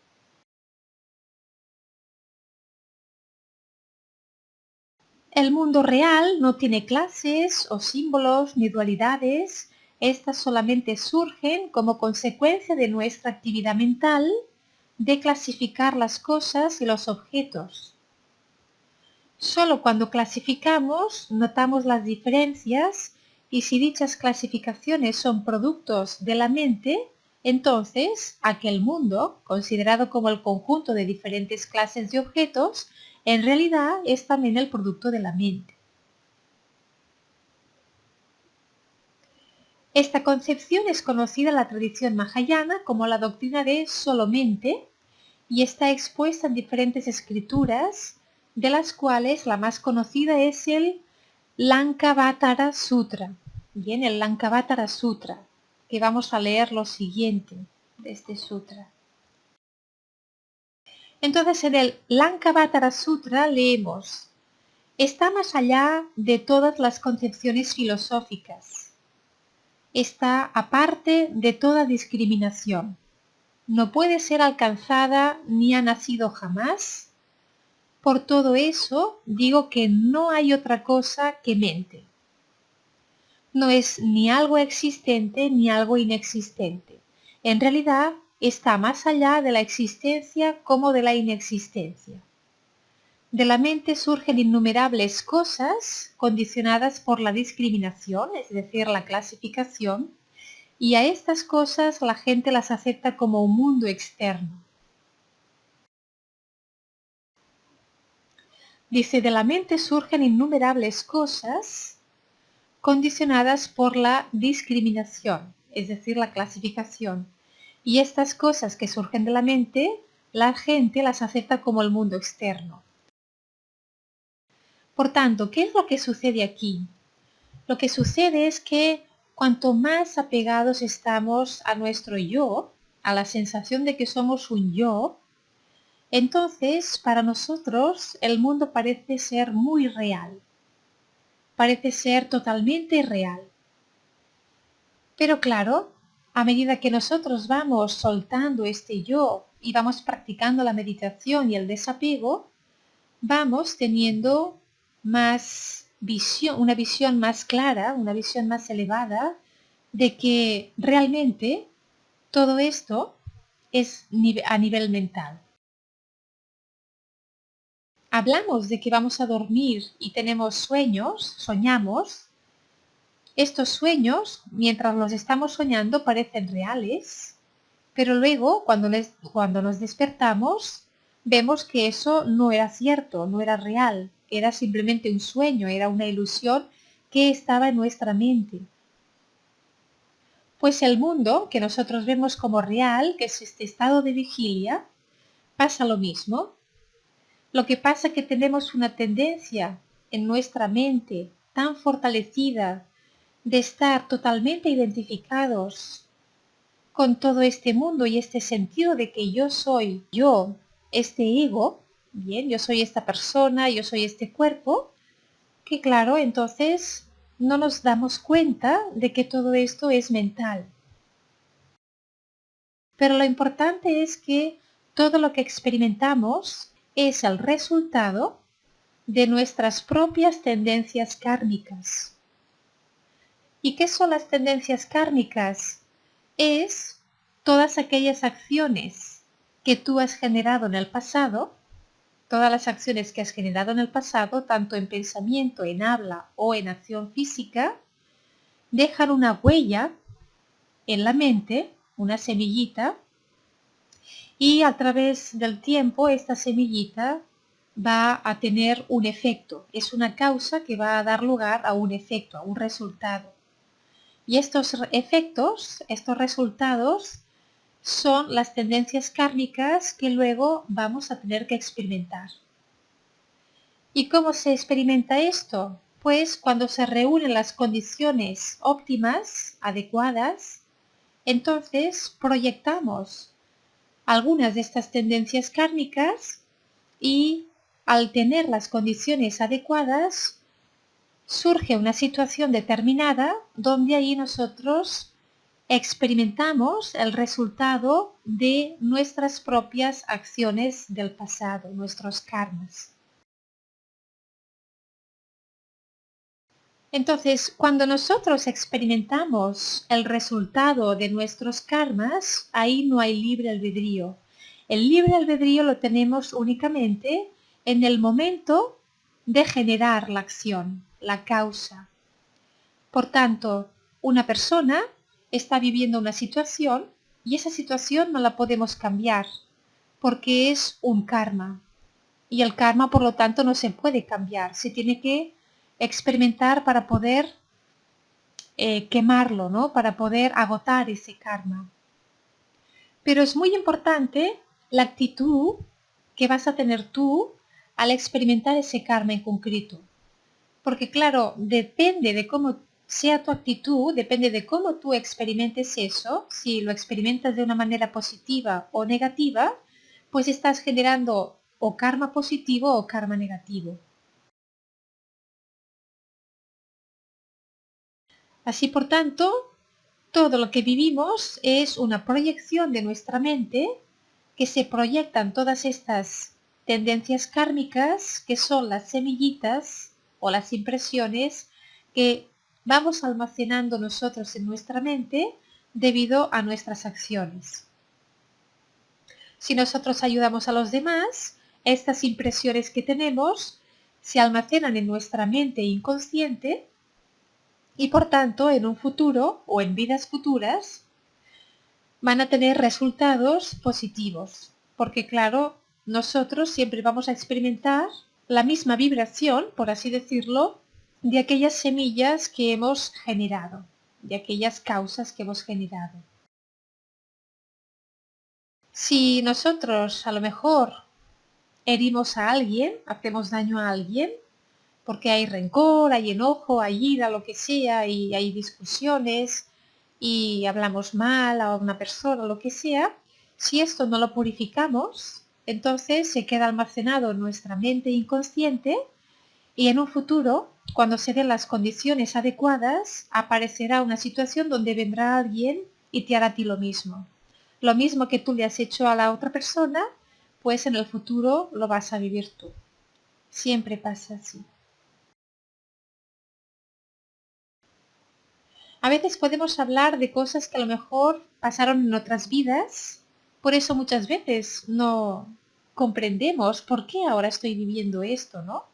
Speaker 1: El mundo real no tiene clases o símbolos ni dualidades. Estas solamente surgen como consecuencia de nuestra actividad mental de clasificar las cosas y los objetos. Solo cuando clasificamos notamos las diferencias y si dichas clasificaciones son productos de la mente, entonces aquel mundo, considerado como el conjunto de diferentes clases de objetos, en realidad es también el producto de la mente. Esta concepción es conocida en la tradición mahayana como la doctrina de solo mente y está expuesta en diferentes escrituras, de las cuales la más conocida es el Lankavatara Sutra. Bien, el Lankavatara Sutra, que vamos a leer lo siguiente de este sutra. Entonces, en el Lankavatara Sutra leemos: está más allá de todas las concepciones filosóficas. Está aparte de toda discriminación. No puede ser alcanzada ni ha nacido jamás. Por todo eso digo que no hay otra cosa que mente. No es ni algo existente ni algo inexistente. En realidad está más allá de la existencia como de la inexistencia. De la mente surgen innumerables cosas condicionadas por la discriminación, es decir, la clasificación, y a estas cosas la gente las acepta como un mundo externo. Dice, de la mente surgen innumerables cosas condicionadas por la discriminación, es decir, la clasificación. Y estas cosas que surgen de la mente, la gente las acepta como el mundo externo. Por tanto, ¿qué es lo que sucede aquí? Lo que sucede es que cuanto más apegados estamos a nuestro yo, a la sensación de que somos un yo, entonces para nosotros el mundo parece ser muy real, parece ser totalmente real. Pero claro, a medida que nosotros vamos soltando este yo y vamos practicando la meditación y el desapego, vamos teniendo más visión, una visión más clara, una visión más elevada de que realmente todo esto es a nivel mental. Hablamos de que vamos a dormir y tenemos sueños, soñamos. Estos sueños, mientras los estamos soñando, parecen reales, pero luego, cuando nos despertamos, vemos que eso no era cierto, no era real, era simplemente un sueño, era una ilusión que estaba en nuestra mente. Pues el mundo que nosotros vemos como real, que es este estado de vigilia, pasa lo mismo. Lo que pasa es que tenemos una tendencia en nuestra mente tan fortalecida de estar totalmente identificados con todo este mundo y este sentido de que yo soy yo, este ego, bien, yo soy esta persona, yo soy este cuerpo, que claro, entonces no nos damos cuenta de que todo esto es mental. Pero lo importante es que todo lo que experimentamos es el resultado de nuestras propias tendencias kármicas. ¿Y qué son las tendencias kármicas? Es todas aquellas acciones que tú has generado en el pasado, todas las acciones que has generado en el pasado, tanto en pensamiento, en habla o en acción física, dejan una huella en la mente, una semillita, y a través del tiempo esta semillita va a tener un efecto. Es una causa que va a dar lugar a un efecto, a un resultado. Y estos efectos, estos resultados, son las tendencias kármicas que luego vamos a tener que experimentar. ¿Y cómo se experimenta esto? Pues cuando se reúnen las condiciones óptimas, adecuadas, entonces proyectamos algunas de estas tendencias kármicas y al tener las condiciones adecuadas surge una situación determinada donde ahí nosotros experimentamos el resultado de nuestras propias acciones del pasado, nuestros karmas. Entonces, cuando nosotros experimentamos el resultado de nuestros karmas, ahí no hay libre albedrío. El libre albedrío lo tenemos únicamente en el momento de generar la acción, la causa. Por tanto, una persona está viviendo una situación y esa situación no la podemos cambiar porque es un karma. Y el karma, por lo tanto, no se puede cambiar. Se tiene que experimentar para poder quemarlo, ¿no? Para poder agotar ese karma. Pero es muy importante la actitud que vas a tener tú al experimentar ese karma en concreto. Porque claro, depende de cómo sea tu actitud, depende de cómo tú experimentes eso, si lo experimentas de una manera positiva o negativa, pues estás generando o karma positivo o karma negativo. Así, por tanto, todo lo que vivimos es una proyección de nuestra mente que se proyectan todas estas tendencias kármicas que son las semillitas o las impresiones que vamos almacenando nosotros en nuestra mente debido a nuestras acciones. Si nosotros ayudamos a los demás, estas impresiones que tenemos se almacenan en nuestra mente inconsciente y por tanto en un futuro o en vidas futuras van a tener resultados positivos, porque claro, nosotros siempre vamos a experimentar la misma vibración, por así decirlo, de aquellas semillas que hemos generado, de aquellas causas que hemos generado. Si nosotros a lo mejor herimos a alguien, hacemos daño a alguien, porque hay rencor, hay enojo, hay ira, lo que sea, y hay discusiones y hablamos mal a una persona, lo que sea, si esto no lo purificamos, entonces se queda almacenado en nuestra mente inconsciente y en un futuro, cuando se den las condiciones adecuadas, aparecerá una situación donde vendrá alguien y te hará a ti lo mismo. Lo mismo que tú le has hecho a la otra persona, pues en el futuro lo vas a vivir tú. Siempre pasa así. A veces podemos hablar de cosas que a lo mejor pasaron en otras vidas, por eso muchas veces no comprendemos por qué ahora estoy viviendo esto, ¿no?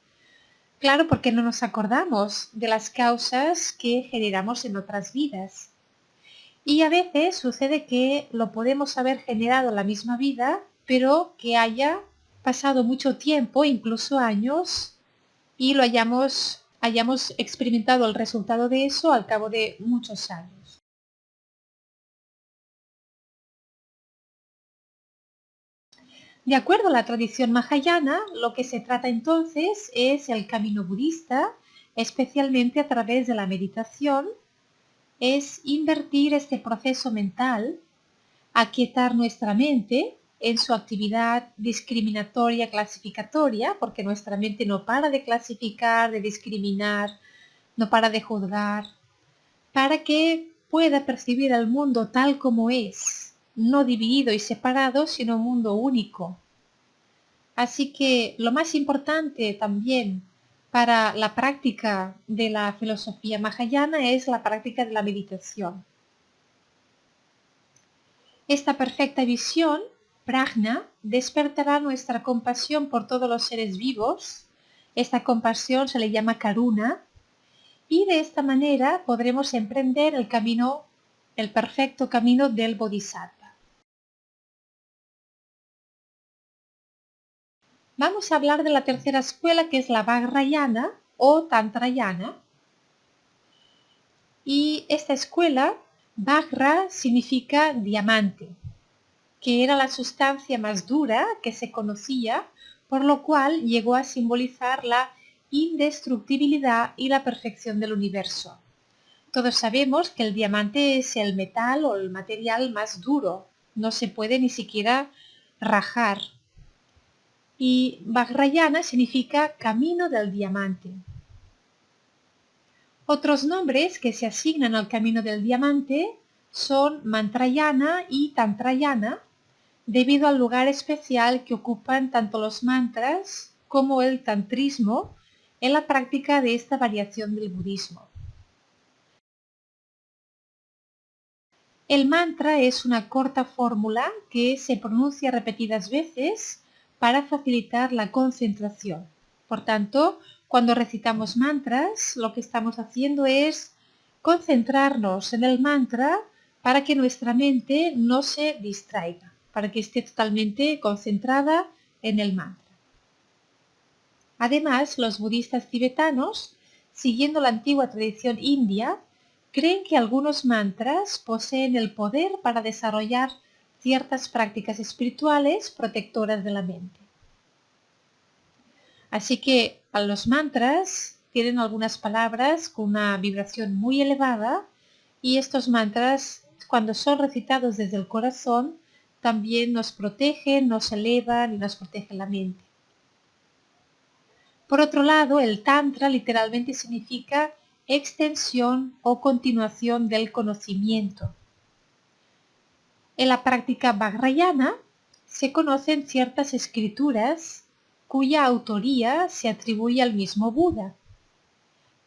Speaker 1: Claro, porque no nos acordamos de las causas que generamos en otras vidas. Y a veces sucede que lo podemos haber generado en la misma vida, pero que haya pasado mucho tiempo, incluso años, y lo hayamos experimentado el resultado de eso al cabo de muchos años. De acuerdo a la tradición mahayana, lo que se trata entonces es el camino budista, especialmente a través de la meditación, es invertir este proceso mental, aquietar nuestra mente en su actividad discriminatoria, clasificatoria, porque nuestra mente no para de clasificar, de discriminar, no para de juzgar, para que pueda percibir al mundo tal como es, no dividido y separado, sino un mundo único. Así que lo más importante también para la práctica de la filosofía mahayana es la práctica de la meditación. Esta perfecta visión, prajna, despertará nuestra compasión por todos los seres vivos. Esta compasión se le llama karuna y de esta manera podremos emprender el camino, el perfecto camino del bodhisattva. Vamos a hablar de la tercera escuela, que es la Vajrayana o Tantrayana. Y esta escuela, Vajra significa diamante, que era la sustancia más dura que se conocía, por lo cual llegó a simbolizar la indestructibilidad y la perfección del universo. Todos sabemos que el diamante es el metal o el material más duro, no se puede ni siquiera rajar. Y Vajrayana significa camino del diamante. Otros nombres que se asignan al camino del diamante son Mantrayana y Tantrayana, debido al lugar especial que ocupan tanto los mantras como el tantrismo en la práctica de esta variación del budismo. El mantra es una corta fórmula que se pronuncia repetidas veces para facilitar la concentración. Por tanto, cuando recitamos mantras, lo que estamos haciendo es concentrarnos en el mantra para que nuestra mente no se distraiga, para que esté totalmente concentrada en el mantra. Además, los budistas tibetanos, siguiendo la antigua tradición india, creen que algunos mantras poseen el poder para desarrollar ciertas prácticas espirituales protectoras de la mente. Así que los mantras tienen algunas palabras con una vibración muy elevada y estos mantras, cuando son recitados desde el corazón, también nos protegen, nos elevan y nos protegen la mente. Por otro lado, el tantra literalmente significa extensión o continuación del conocimiento. En la práctica vajrayana se conocen ciertas escrituras cuya autoría se atribuye al mismo Buda,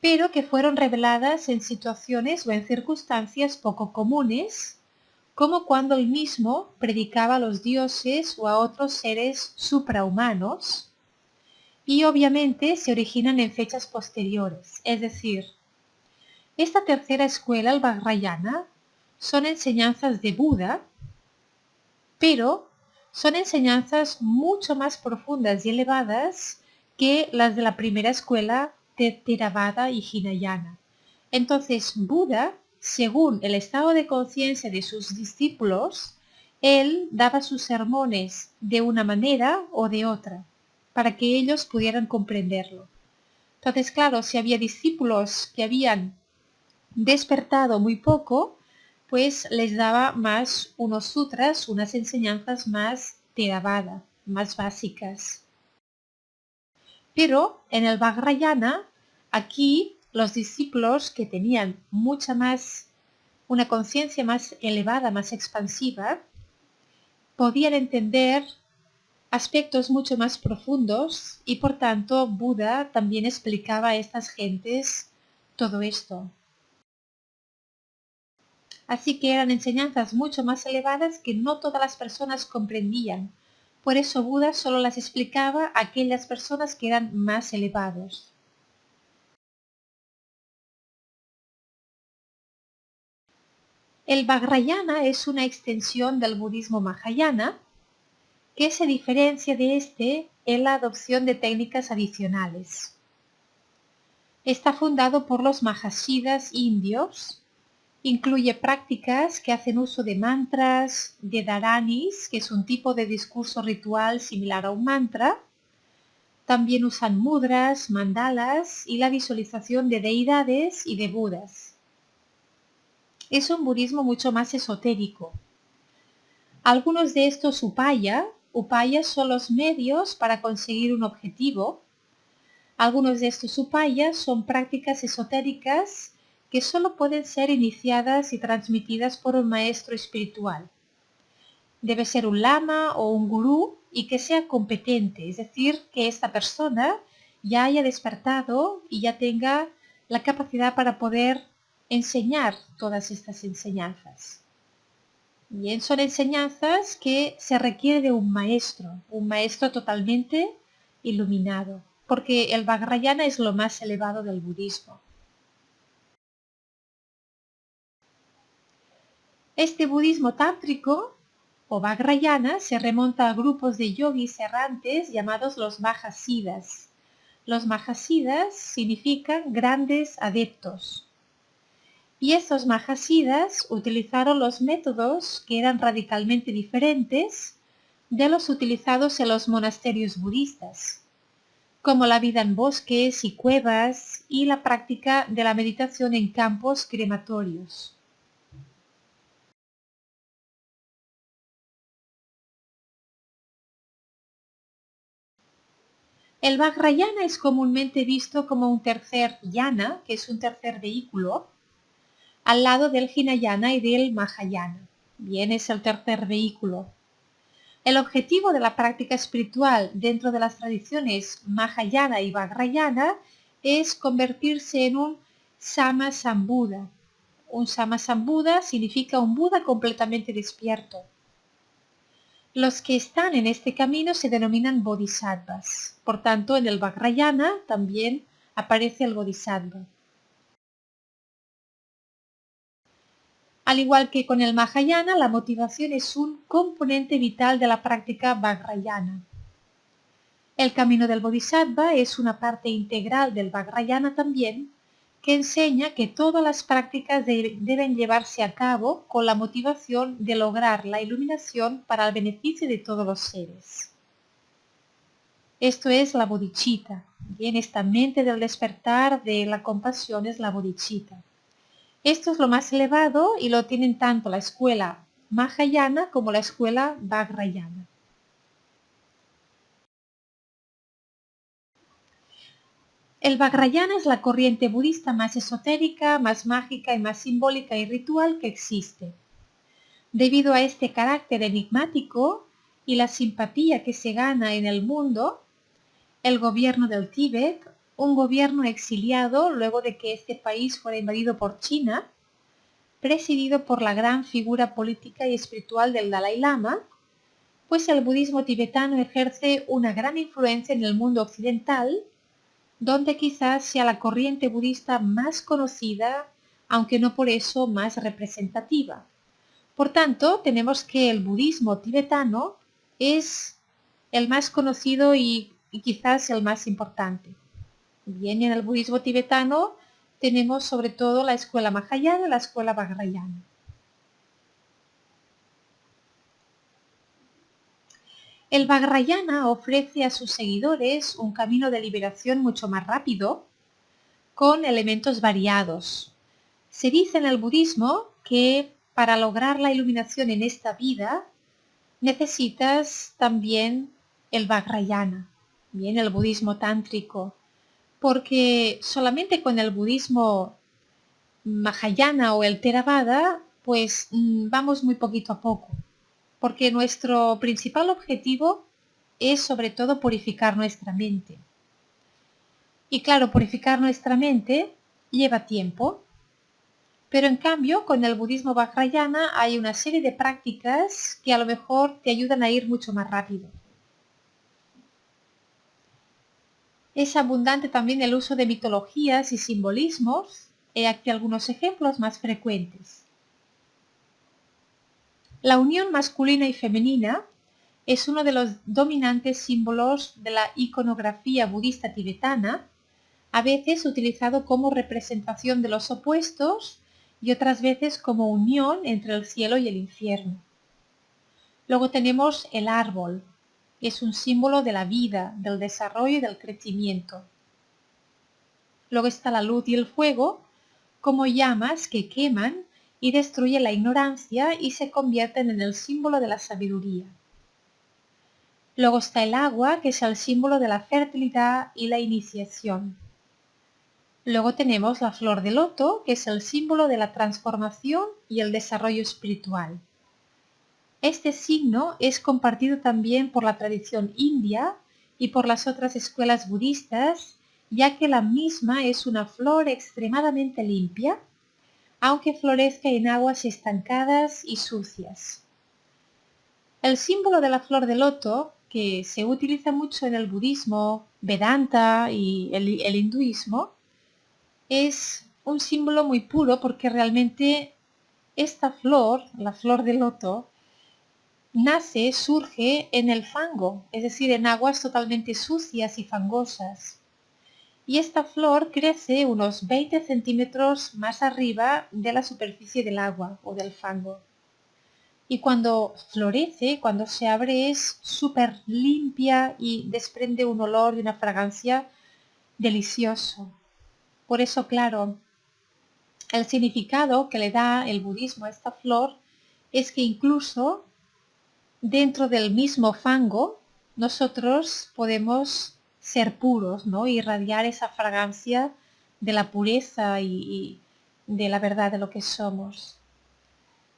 Speaker 1: pero que fueron reveladas en situaciones o en circunstancias poco comunes, como cuando él mismo predicaba a los dioses o a otros seres suprahumanos, y obviamente se originan en fechas posteriores. Es decir, esta tercera escuela, el Vajrayana, son enseñanzas de Buda, pero son enseñanzas mucho más profundas y elevadas que las de la primera escuela de Theravada y Hinayana. Entonces, Buda, según el estado de conciencia de sus discípulos, él daba sus sermones de una manera o de otra, para que ellos pudieran comprenderlo. Entonces, claro, si había discípulos que habían despertado muy poco, pues les daba más unos sutras, unas enseñanzas más Theravada, más básicas. Pero en el Vajrayana, aquí los discípulos que tenían una conciencia más elevada, más expansiva, podían entender aspectos mucho más profundos y por tanto Buda también explicaba a estas gentes todo esto. Así que eran enseñanzas mucho más elevadas que no todas las personas comprendían. Por eso Buda solo las explicaba a aquellas personas que eran más elevados. El Vajrayana es una extensión del budismo Mahayana que se diferencia de este en la adopción de técnicas adicionales. Está fundado por los Mahasiddhas indios. Incluye prácticas que hacen uso de mantras, de dharanis, que es un tipo de discurso ritual similar a un mantra. También usan mudras, mandalas y la visualización de deidades y de budas. Es un budismo mucho más esotérico. Algunos de estos upayas son los medios para conseguir un objetivo. Algunos de estos upayas son prácticas esotéricas que solo pueden ser iniciadas y transmitidas por un maestro espiritual. Debe ser un lama o un gurú y que sea competente, es decir, que esta persona ya haya despertado y ya tenga la capacidad para poder enseñar todas estas enseñanzas. Bien, son enseñanzas que se requiere de un maestro totalmente iluminado, porque el Vajrayana es lo más elevado del budismo. Este budismo tántrico o Vajrayana se remonta a grupos de yogis errantes llamados los Mahasiddhas. Los Mahasiddhas significan grandes adeptos. Y estos Mahasiddhas utilizaron los métodos que eran radicalmente diferentes de los utilizados en los monasterios budistas, como la vida en bosques y cuevas y la práctica de la meditación en campos crematorios. El Vajrayana es comúnmente visto como un tercer yana, que es un tercer vehículo, al lado del Hinayana y del Mahayana. Bien, es el tercer vehículo. El objetivo de la práctica espiritual dentro de las tradiciones Mahayana y Vajrayana es convertirse en un Sama-sambuddha. Un Sama-sambuddha significa un Buda completamente despierto. Los que están en este camino se denominan bodhisattvas. Por tanto, en el Vajrayana también aparece el bodhisattva. Al igual que con el Mahayana, la motivación es un componente vital de la práctica Vajrayana. El camino del Bodhisattva es una parte integral del Vajrayana también, que enseña que todas las prácticas deben llevarse a cabo con la motivación de lograr la iluminación para el beneficio de todos los seres. Esto es la bodhicitta. Bien, esta mente del despertar de la compasión es la bodhicitta. Esto es lo más elevado y lo tienen tanto la escuela Mahayana como la escuela Vajrayana. El Vajrayana es la corriente budista más esotérica, más mágica y más simbólica y ritual que existe. Debido a este carácter enigmático y la simpatía que se gana en el mundo, el gobierno del Tíbet, un gobierno exiliado luego de que este país fuera invadido por China, presidido por la gran figura política y espiritual del Dalai Lama, pues el budismo tibetano ejerce una gran influencia en el mundo occidental, donde quizás sea la corriente budista más conocida, aunque no por eso más representativa. Por tanto, tenemos que el budismo tibetano es el más conocido y quizás el más importante. Bien, en el budismo tibetano tenemos sobre todo la escuela Mahayana y la escuela Vajrayana. El Vajrayana ofrece a sus seguidores un camino de liberación mucho más rápido, con elementos variados. Se dice en el budismo que para lograr la iluminación en esta vida necesitas también el Vajrayana, bien, el budismo tántrico, porque solamente con el budismo Mahayana o el Theravada, pues vamos muy poquito a poco, porque nuestro principal objetivo es sobre todo purificar nuestra mente. Y claro, purificar nuestra mente lleva tiempo, pero en cambio con el budismo Vajrayana hay una serie de prácticas que a lo mejor te ayudan a ir mucho más rápido. Es abundante también el uso de mitologías y simbolismos. He aquí algunos ejemplos más frecuentes. La unión masculina y femenina es uno de los dominantes símbolos de la iconografía budista tibetana, a veces utilizado como representación de los opuestos y otras veces como unión entre el cielo y el infierno. Luego tenemos el árbol, es un símbolo de la vida, del desarrollo y del crecimiento. Luego está la luz y el fuego, como llamas que queman y destruyen la ignorancia y se convierten en el símbolo de la sabiduría. Luego está el agua, que es el símbolo de la fertilidad y la iniciación. Luego tenemos la flor de loto, que es el símbolo de la transformación y el desarrollo espiritual. Este signo es compartido también por la tradición india y por las otras escuelas budistas, ya que la misma es una flor extremadamente limpia, aunque florezca en aguas estancadas y sucias. El símbolo de la flor de loto, que se utiliza mucho en el budismo, Vedanta y el hinduismo, es un símbolo muy puro porque realmente esta flor, la flor de loto, surge en el fango, es decir, en aguas totalmente sucias y fangosas. Y esta flor crece unos 20 centímetros más arriba de la superficie del agua o del fango. Y cuando florece, cuando se abre, es súper limpia y desprende un olor y una fragancia delicioso. Por eso, claro, el significado que le da el budismo a esta flor es que incluso dentro del mismo fango nosotros podemos ser puros, ¿no? Irradiar esa fragancia de la pureza y de la verdad de lo que somos.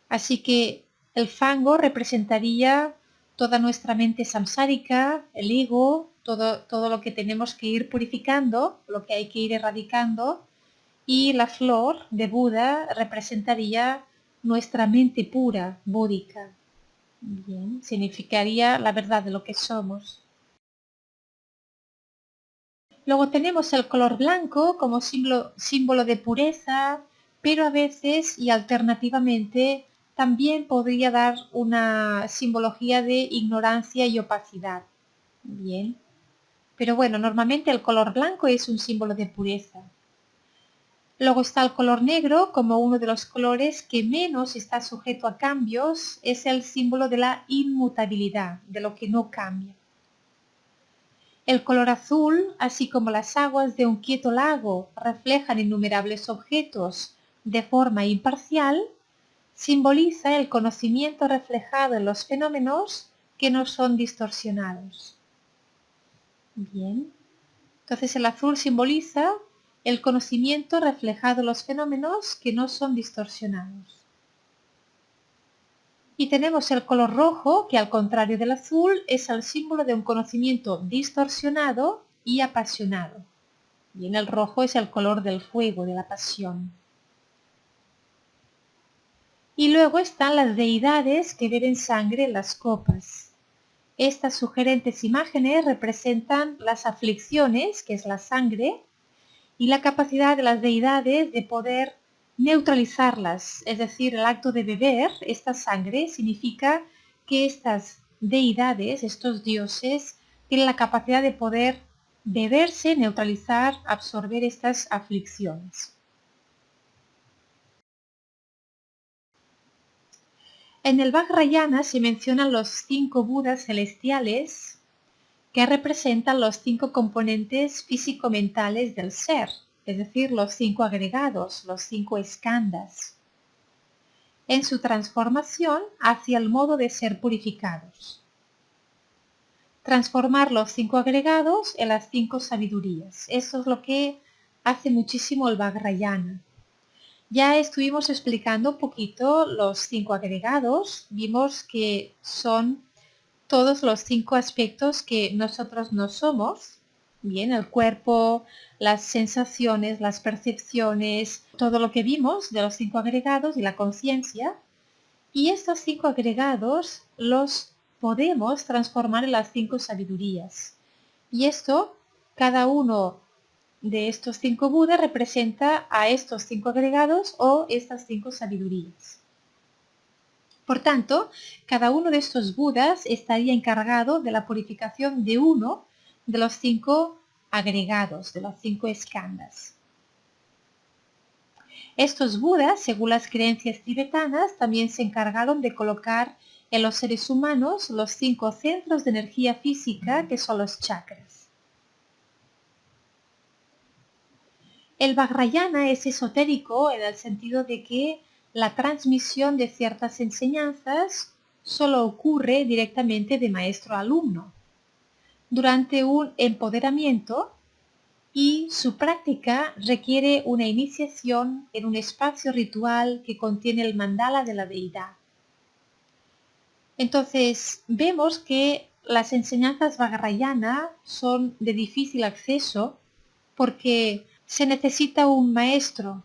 Speaker 1: Así que el fango representaría toda nuestra mente samsárica, el ego, todo lo que tenemos que ir purificando, lo que hay que ir erradicando, y la flor de Buda representaría nuestra mente pura, búdica. Bien, significaría la verdad de lo que somos. Luego tenemos el color blanco como símbolo de pureza, pero a veces y alternativamente también podría dar una simbología de ignorancia y opacidad. Bien, pero bueno, normalmente el color blanco es un símbolo de pureza. Luego está el color negro como uno de los colores que menos está sujeto a cambios, es el símbolo de la inmutabilidad, de lo que no cambia. El color azul, así como las aguas de un quieto lago reflejan innumerables objetos de forma imparcial, simboliza el conocimiento reflejado en los fenómenos que no son distorsionados. Bien, entonces el azul simboliza el conocimiento reflejado en los fenómenos que no son distorsionados. Y tenemos el color rojo, que al contrario del azul es el símbolo de un conocimiento distorsionado y apasionado. Bien, el rojo es el color del fuego, de la pasión. Y luego están las deidades que beben sangre en las copas. Estas sugerentes imágenes representan las aflicciones, que es la sangre, y la capacidad de las deidades de poder neutralizarlas, es decir, el acto de beber esta sangre significa que estas deidades, estos dioses, tienen la capacidad de poder beberse, neutralizar, absorber estas aflicciones. En el Vajrayana se mencionan los 5 Budas celestiales que representan los 5 componentes físico-mentales del ser. es decir, los 5 agregados, los 5 skandhas, en su transformación hacia el modo de ser purificados. Transformar los 5 agregados en las 5 sabidurías. Eso es lo que hace muchísimo el Vajrayana. Ya estuvimos explicando un poquito los 5 agregados. Vimos que son todos los 5 aspectos que nosotros no somos. Bien, el cuerpo, las sensaciones, las percepciones, todo lo que vimos de los 5 agregados y la conciencia. Y estos 5 agregados los podemos transformar en las 5 sabidurías. Y esto, cada uno de estos 5 Budas representa a estos 5 agregados o estas 5 sabidurías. Por tanto, cada uno de estos Budas estaría encargado de la purificación de uno de los 5 agregados, de los 5 skandhas. Estos Budas, según las creencias tibetanas, también se encargaron de colocar en los seres humanos los 5 centros de energía física que son los chakras. El Vajrayana es esotérico en el sentido de que la transmisión de ciertas enseñanzas solo ocurre directamente de maestro a alumno, durante un empoderamiento, y su práctica requiere una iniciación en un espacio ritual que contiene el mandala de la deidad. Entonces, vemos que las enseñanzas Vajrayana son de difícil acceso porque se necesita un maestro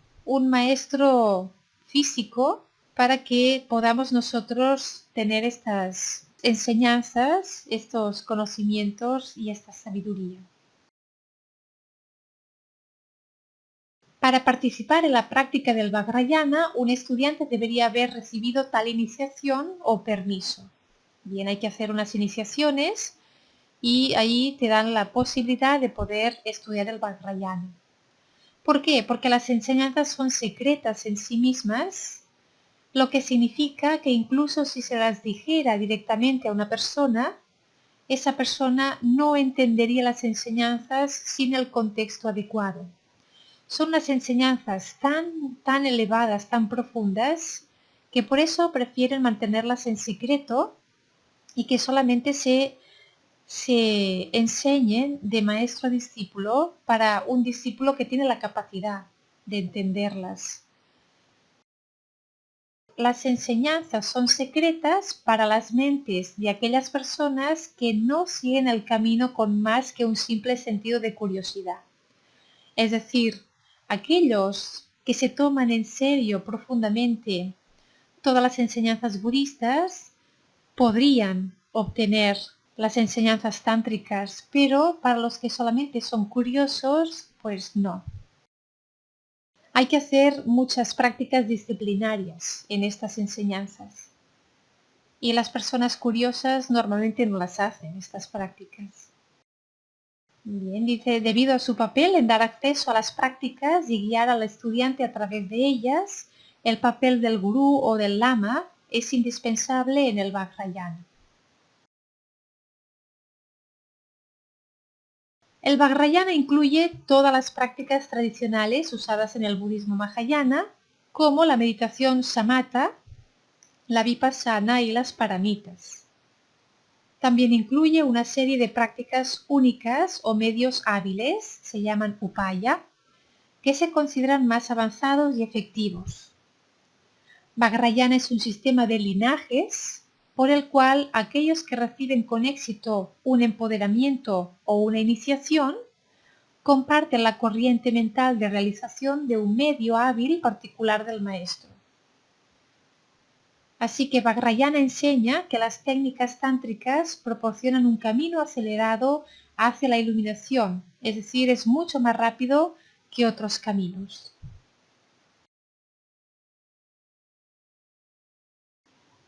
Speaker 1: físico para que podamos nosotros tener estas enseñanzas, estos conocimientos y esta sabiduría. Para participar en la práctica del Vajrayana, un estudiante debería haber recibido tal iniciación o permiso. Bien, hay que hacer unas iniciaciones y ahí te dan la posibilidad de poder estudiar el Vajrayana. ¿Por qué? Porque las enseñanzas son secretas en sí mismas, lo que significa que incluso si se las dijera directamente a una persona, esa persona no entendería las enseñanzas sin el contexto adecuado. Son unas enseñanzas tan elevadas, tan profundas, que por eso prefieren mantenerlas en secreto y que solamente se enseñen de maestro a discípulo para un discípulo que tiene la capacidad de entenderlas. Las enseñanzas son secretas para las mentes de aquellas personas que no siguen el camino con más que un simple sentido de curiosidad. Es decir, aquellos que se toman en serio profundamente todas las enseñanzas budistas podrían obtener las enseñanzas tántricas, pero para los que solamente son curiosos, pues no. Hay que hacer muchas prácticas disciplinarias en estas enseñanzas. Y las personas curiosas normalmente no las hacen, estas prácticas. Bien, dice, debido a su papel en dar acceso a las prácticas y guiar al estudiante a través de ellas, el papel del gurú o del lama es indispensable en el Vajrayana. El Vajrayana incluye todas las prácticas tradicionales usadas en el budismo Mahayana, como la meditación samatha, la vipassana y las paramitas. También incluye una serie de prácticas únicas o medios hábiles, se llaman upaya, que se consideran más avanzados y efectivos. Vajrayana es un sistema de linajes por el cual aquellos que reciben con éxito un empoderamiento o una iniciación comparten la corriente mental de realización de un medio hábil particular del maestro. Así que Vajrayana enseña que las técnicas tántricas proporcionan un camino acelerado hacia la iluminación, es decir, es mucho más rápido que otros caminos.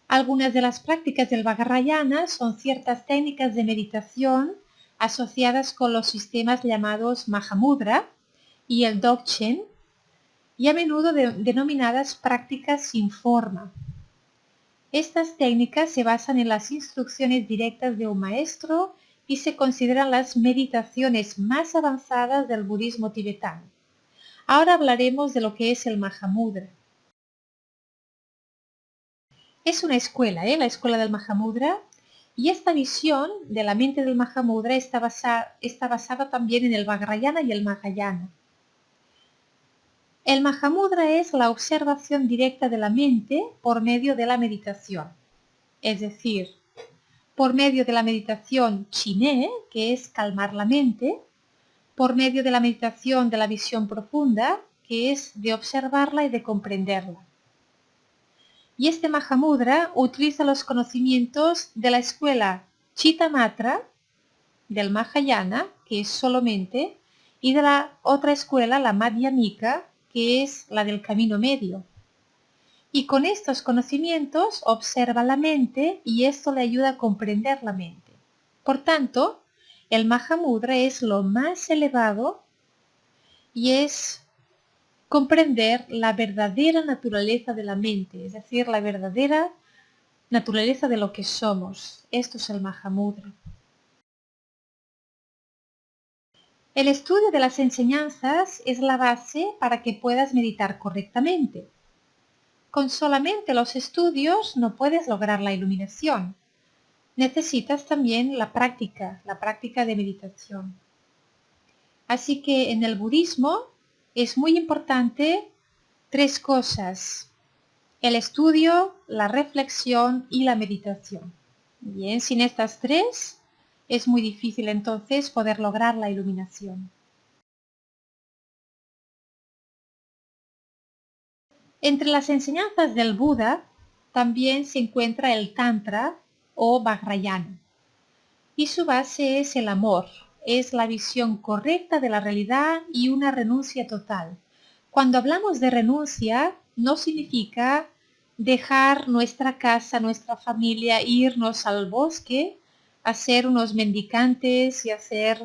Speaker 1: Algunas de las prácticas del Vajrayana son ciertas técnicas de meditación asociadas con los sistemas llamados Mahamudra y el Dzogchen, y a menudo denominadas prácticas sin forma. Estas técnicas se basan en las instrucciones directas de un maestro y se consideran las meditaciones más avanzadas del budismo tibetano. Ahora hablaremos de lo que es el Mahamudra. Es una escuela, la escuela del Mahamudra, y esta visión de la mente del Mahamudra está basada también en el Vajrayana y el Mahayana. El Mahamudra es la observación directa de la mente por medio de la meditación, es decir, por medio de la meditación chiné, que es calmar la mente, por medio de la meditación de la visión profunda, que es de observarla y de comprenderla. Y este Mahamudra utiliza los conocimientos de la escuela Chittamatra, del Mahayana, que es solo mente, y de la otra escuela, la Madhyamika, que es la del camino medio. Y con estos conocimientos observa la mente y esto le ayuda a comprender la mente. Por tanto, el Mahamudra es lo más elevado y es comprender la verdadera naturaleza de la mente, es decir, la verdadera naturaleza de lo que somos. Esto es el Mahamudra. El estudio de las enseñanzas es la base para que puedas meditar correctamente. Con solamente los estudios no puedes lograr la iluminación. Necesitas también la práctica de meditación. Así que en el budismo es muy importante 3 cosas: el estudio, la reflexión y la meditación. Bien, sin estas 3 es muy difícil entonces poder lograr la iluminación. Entre las enseñanzas del Buda también se encuentra el Tantra o Vajrayana. Y su base es el amor, es la visión correcta de la realidad y una renuncia total. Cuando hablamos de renuncia, no significa dejar nuestra casa, nuestra familia, irnos al bosque, a ser unos mendicantes y a ser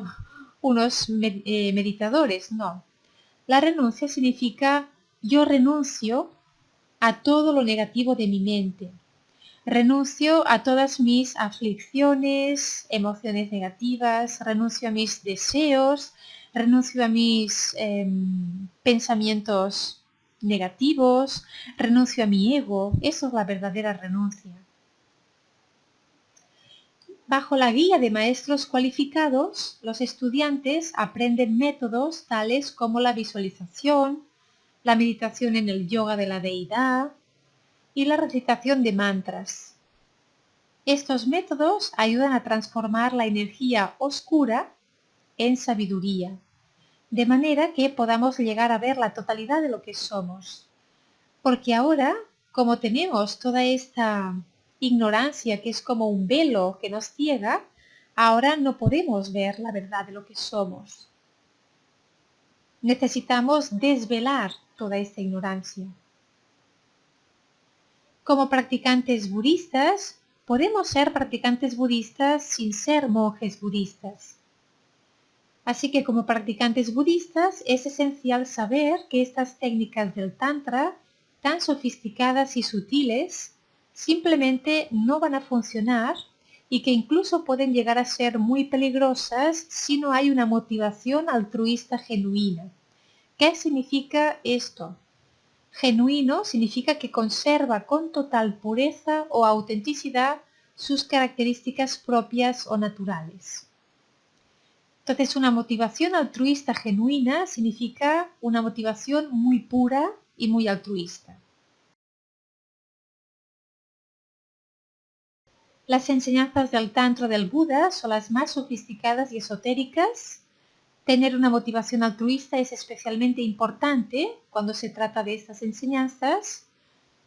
Speaker 1: unos meditadores, no. La renuncia significa yo renuncio a todo lo negativo de mi mente. Renuncio a todas mis aflicciones, emociones negativas, renuncio a mis deseos, renuncio a mis pensamientos negativos, renuncio a mi ego. Eso es la verdadera renuncia. Bajo la guía de maestros cualificados, los estudiantes aprenden métodos tales como la visualización, la meditación en el yoga de la deidad y la recitación de mantras. Estos métodos ayudan a transformar la energía oscura en sabiduría, de manera que podamos llegar a ver la totalidad de lo que somos. Porque ahora, como tenemos toda esta ignorancia que es como un velo que nos ciega, ahora no podemos ver la verdad de lo que somos. Necesitamos desvelar toda esta ignorancia. Como practicantes budistas, podemos ser practicantes budistas sin ser monjes budistas. Así que como practicantes budistas es esencial saber que estas técnicas del Tantra, tan sofisticadas y sutiles, simplemente no van a funcionar y que incluso pueden llegar a ser muy peligrosas si no hay una motivación altruista genuina. ¿Qué significa esto? Genuino significa que conserva con total pureza o autenticidad sus características propias o naturales. Entonces, una motivación altruista genuina significa una motivación muy pura y muy altruista. Las enseñanzas del Tantra del Buda son las más sofisticadas y esotéricas. Tener una motivación altruista es especialmente importante cuando se trata de estas enseñanzas.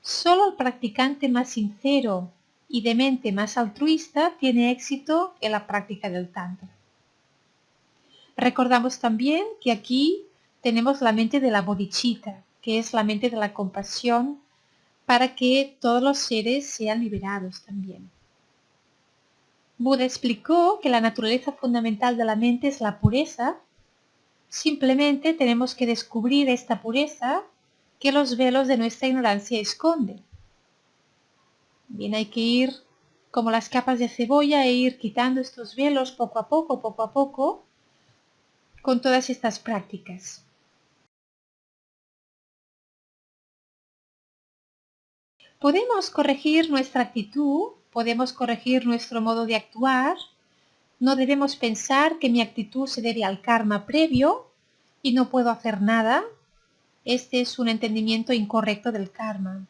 Speaker 1: Solo el practicante más sincero y de mente más altruista tiene éxito en la práctica del Tantra. Recordamos también que aquí tenemos la mente de la bodhicitta, que es la mente de la compasión, para que todos los seres sean liberados también. Buda explicó que la naturaleza fundamental de la mente es la pureza. Simplemente tenemos que descubrir esta pureza que los velos de nuestra ignorancia esconden. Bien, hay que ir como las capas de cebolla e ir quitando estos velos poco a poco, con todas estas prácticas. Podemos corregir nuestra actitud, podemos corregir nuestro modo de actuar. No debemos pensar que mi actitud se debe al karma previo y no puedo hacer nada. Este es un entendimiento incorrecto del karma.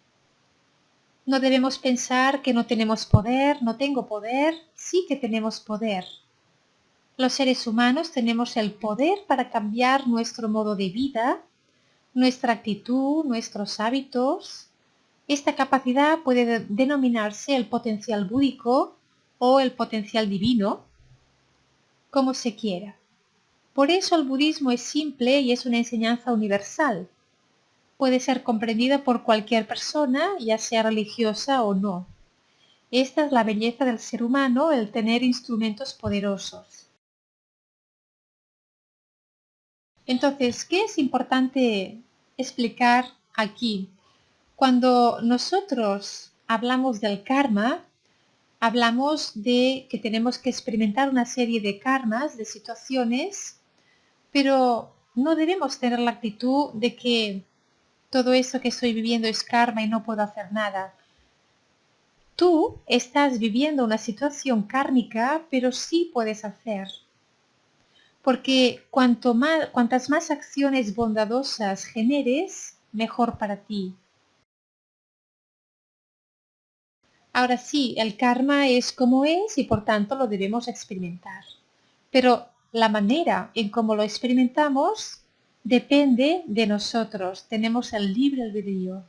Speaker 1: No debemos pensar que no tenemos poder, no tengo poder, sí que tenemos poder. Los seres humanos tenemos el poder para cambiar nuestro modo de vida, nuestra actitud, nuestros hábitos. Esta capacidad puede denominarse el potencial búdico o el potencial divino, como se quiera. Por eso el budismo es simple y es una enseñanza universal. Puede ser comprendida por cualquier persona, ya sea religiosa o no. Esta es la belleza del ser humano, el tener instrumentos poderosos. Entonces, ¿qué es importante explicar aquí? Cuando nosotros hablamos del karma, hablamos de que tenemos que experimentar una serie de karmas, de situaciones, pero no debemos tener la actitud de que todo eso que estoy viviendo es karma y no puedo hacer nada. Tú estás viviendo una situación kármica, pero sí puedes hacer. Porque cuantas más acciones bondadosas generes, mejor para ti. Ahora sí, el karma es como es y por tanto lo debemos experimentar. Pero la manera en cómo lo experimentamos depende de nosotros. Tenemos el libre albedrío.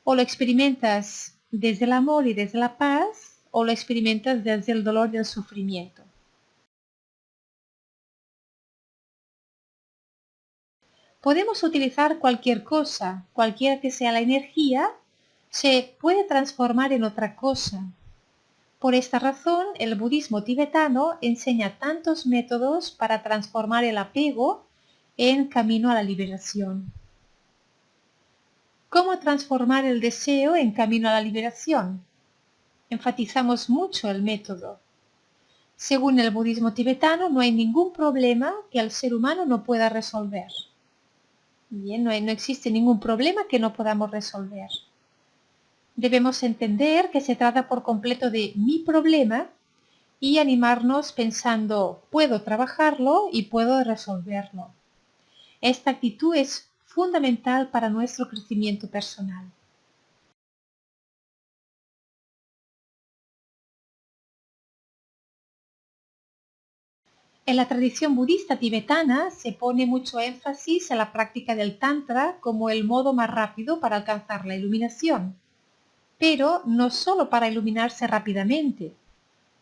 Speaker 1: O lo experimentas desde el amor y desde la paz, o lo experimentas desde el dolor y el sufrimiento. Podemos utilizar cualquier cosa, cualquiera que sea la energía, se puede transformar en otra cosa. Por esta razón, el budismo tibetano enseña tantos métodos para transformar el apego en camino a la liberación. ¿Cómo transformar el deseo en camino a la liberación? Enfatizamos mucho el método. Según el budismo tibetano, no hay ningún problema que el ser humano no pueda resolver. Bien, no existe ningún problema que no podamos resolver. Debemos entender que se trata por completo de mi problema y animarnos pensando, puedo trabajarlo y puedo resolverlo. Esta actitud es fundamental para nuestro crecimiento personal. En la tradición budista tibetana se pone mucho énfasis en la práctica del Tantra como el modo más rápido para alcanzar la iluminación. Pero no solo para iluminarse rápidamente.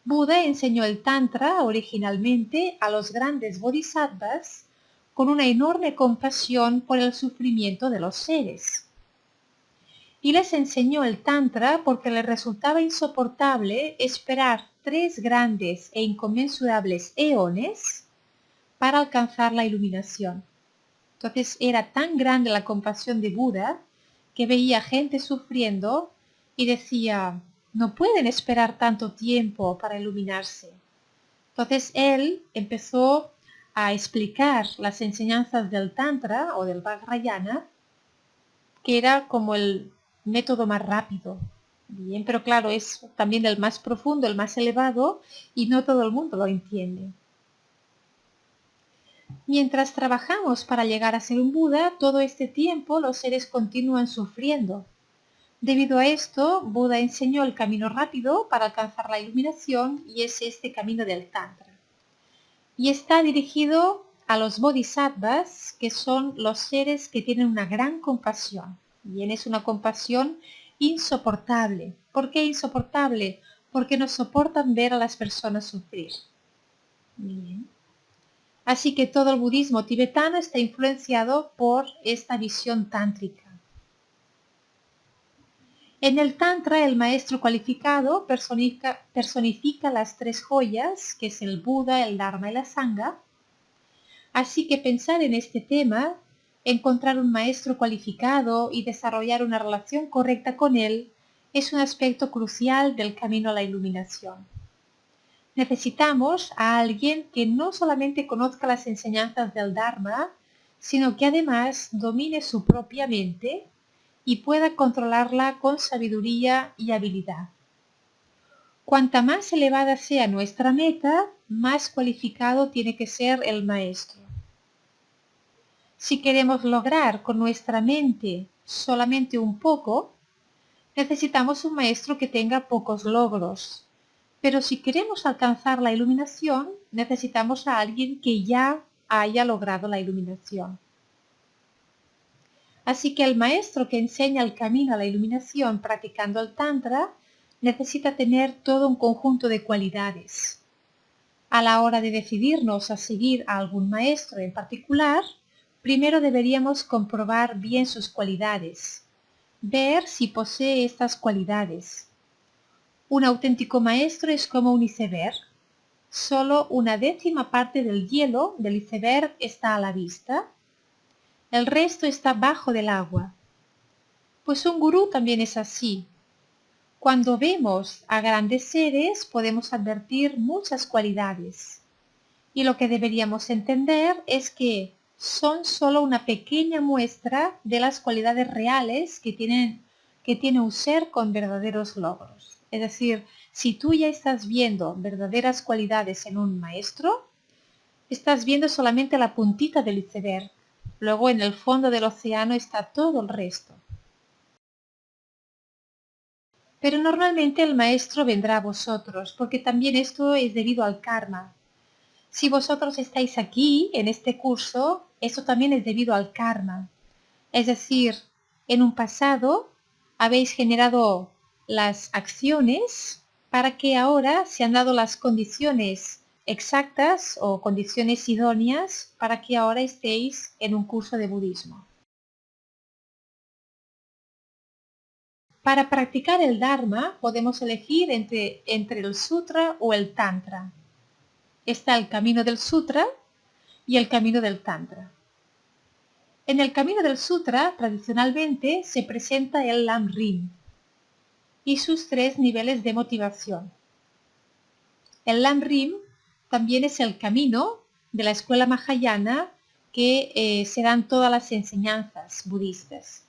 Speaker 1: Buda enseñó el Tantra originalmente a los grandes bodhisattvas con una enorme compasión por el sufrimiento de los seres. Y les enseñó el Tantra porque les resultaba insoportable esperar 3 grandes e inconmensurables eones para alcanzar la iluminación. Entonces era tan grande la compasión de Buda que veía gente sufriendo y decía, no pueden esperar tanto tiempo para iluminarse. Entonces él empezó a explicar las enseñanzas del Tantra o del Vajrayana, que era como el método más rápido. Bien, pero claro, es también el más profundo, el más elevado, y no todo el mundo lo entiende. Mientras trabajamos para llegar a ser un Buda, todo este tiempo los seres continúan sufriendo. Debido a esto, Buda enseñó el camino rápido para alcanzar la iluminación y es este camino del Tantra. Y está dirigido a los bodhisattvas, que son los seres que tienen una gran compasión. Bien, es una compasión insoportable. ¿Por qué insoportable? Porque no soportan ver a las personas sufrir. Bien. Así que todo el budismo tibetano está influenciado por esta visión tántrica. En el Tantra, el maestro cualificado personifica las 3 joyas, que es el Buda, el Dharma y la Sangha. Así que pensar en este tema, encontrar un maestro cualificado y desarrollar una relación correcta con él es un aspecto crucial del camino a la iluminación. Necesitamos a alguien que no solamente conozca las enseñanzas del Dharma, sino que además domine su propia mente y pueda controlarla con sabiduría y habilidad. Cuanta más elevada sea nuestra meta, más cualificado tiene que ser el maestro. Si queremos lograr con nuestra mente solamente un poco, necesitamos un maestro que tenga pocos logros. Pero si queremos alcanzar la iluminación, necesitamos a alguien que ya haya logrado la iluminación. Así que el maestro que enseña el camino a la iluminación practicando el Tantra necesita tener todo un conjunto de cualidades. A la hora de decidirnos a seguir a algún maestro en particular, primero deberíamos comprobar bien sus cualidades, ver si posee estas cualidades. Un auténtico maestro es como un iceberg. Solo una décima parte del hielo del iceberg está a la vista. El resto está bajo del agua. Pues un gurú también es así. Cuando vemos a grandes seres podemos advertir muchas cualidades. Y lo que deberíamos entender es que son solo una pequeña muestra de las cualidades reales que tiene un ser con verdaderos logros. Es decir, si tú ya estás viendo verdaderas cualidades en un maestro, estás viendo solamente la puntita del iceberg. Luego en el fondo del océano está todo el resto. Pero normalmente el maestro vendrá a vosotros, porque también esto es debido al karma. Si vosotros estáis aquí, en este curso, eso también es debido al karma. Es decir, en un pasado habéis generado las acciones para que ahora se han dado las condiciones exactas o condiciones idóneas para que ahora estéis en un curso de budismo. Para practicar el Dharma podemos elegir entre el Sutra o el Tantra. Está el camino del Sutra y el camino del Tantra. En el camino del Sutra, tradicionalmente, se presenta el Lam Rim y sus 3 niveles de motivación. El Lam Rim también es el camino de la escuela Mahayana que se dan todas las enseñanzas budistas.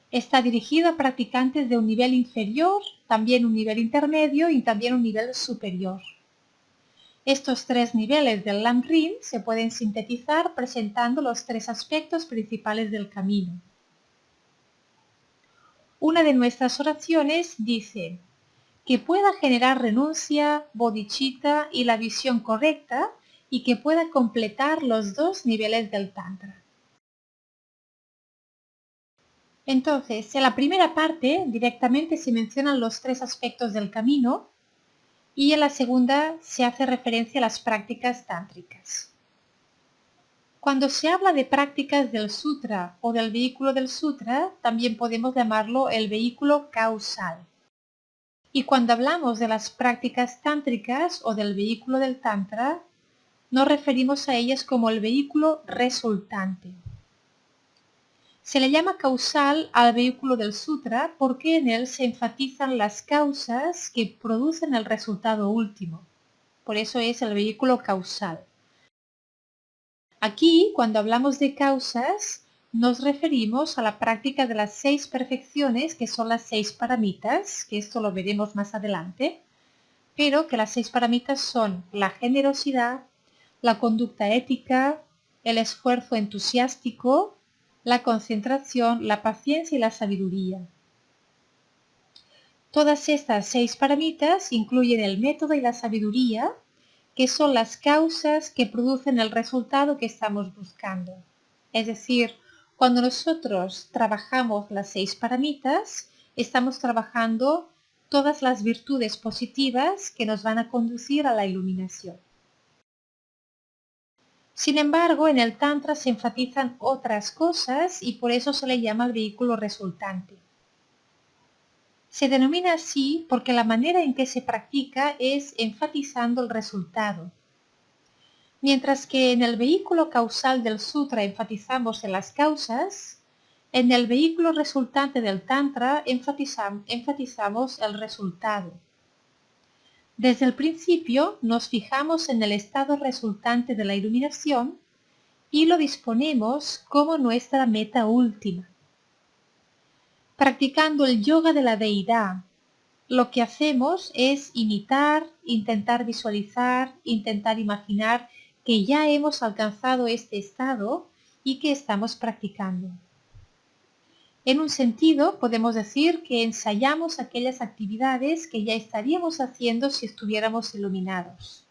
Speaker 1: Está dirigido a practicantes de un nivel inferior, también un nivel intermedio y también un nivel superior. Estos 3 niveles del Lam Rim se pueden sintetizar presentando los 3 aspectos principales del camino. Una de nuestras oraciones dice que pueda generar renuncia, bodhicitta y la visión correcta y que pueda completar los 2 niveles del Tantra. Entonces, en la primera parte directamente se mencionan los 3 aspectos del camino y en la segunda se hace referencia a las prácticas tántricas. Cuando se habla de prácticas del sutra o del vehículo del sutra, también podemos llamarlo el vehículo causal. Y cuando hablamos de las prácticas tántricas o del vehículo del tantra, nos referimos a ellas como el vehículo resultante. Se le llama causal al vehículo del sutra porque en él se enfatizan las causas que producen el resultado último. Por eso es el vehículo causal. Aquí, cuando hablamos de causas, nos referimos a la práctica de las 6 perfecciones, que son las 6 paramitas, que esto lo veremos más adelante, pero que las 6 paramitas son la generosidad, la conducta ética, el esfuerzo entusiástico, la concentración, la paciencia y la sabiduría. Todas estas 6 paramitas incluyen el método y la sabiduría, que son las causas que producen el resultado que estamos buscando. Es decir, cuando nosotros trabajamos las 6 paramitas, estamos trabajando todas las virtudes positivas que nos van a conducir a la iluminación. Sin embargo, en el Tantra se enfatizan otras cosas y por eso se le llama el vehículo resultante. Se denomina así porque la manera en que se practica es enfatizando el resultado. Mientras que en el vehículo causal del Sutra enfatizamos en las causas, en el vehículo resultante del Tantra enfatizamos el resultado. Desde el principio nos fijamos en el estado resultante de la iluminación y lo disponemos como nuestra meta última. Practicando el yoga de la deidad, lo que hacemos es imitar, intentar visualizar, intentar imaginar que ya hemos alcanzado este estado y que estamos practicando. En un sentido, podemos decir que ensayamos aquellas actividades que ya estaríamos haciendo si estuviéramos iluminados.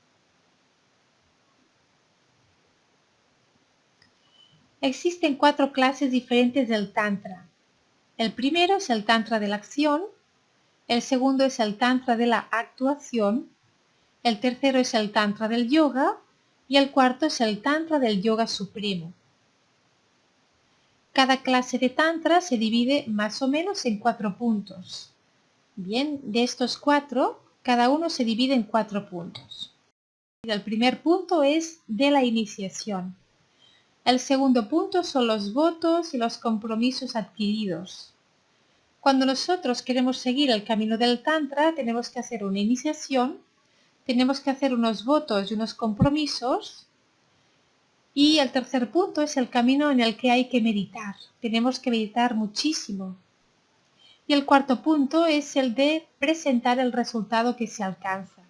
Speaker 1: Existen 4 clases diferentes del Tantra. El primero es el Tantra de la acción, el segundo es el Tantra de la actuación, el tercero es el Tantra del yoga y el cuarto es el Tantra del yoga supremo. Cada clase de Tantra se divide más o menos en 4 puntos. Bien, de estos 4, cada uno se divide en 4 puntos. El primer punto es de la iniciación. El segundo punto son los votos y los compromisos adquiridos. Cuando nosotros queremos seguir el camino del Tantra, tenemos que hacer una iniciación, tenemos que hacer unos votos y unos compromisos. Y el tercer punto es el camino en el que hay que meditar. Tenemos que meditar muchísimo. Y el cuarto punto es el de presentar el resultado que se alcanza.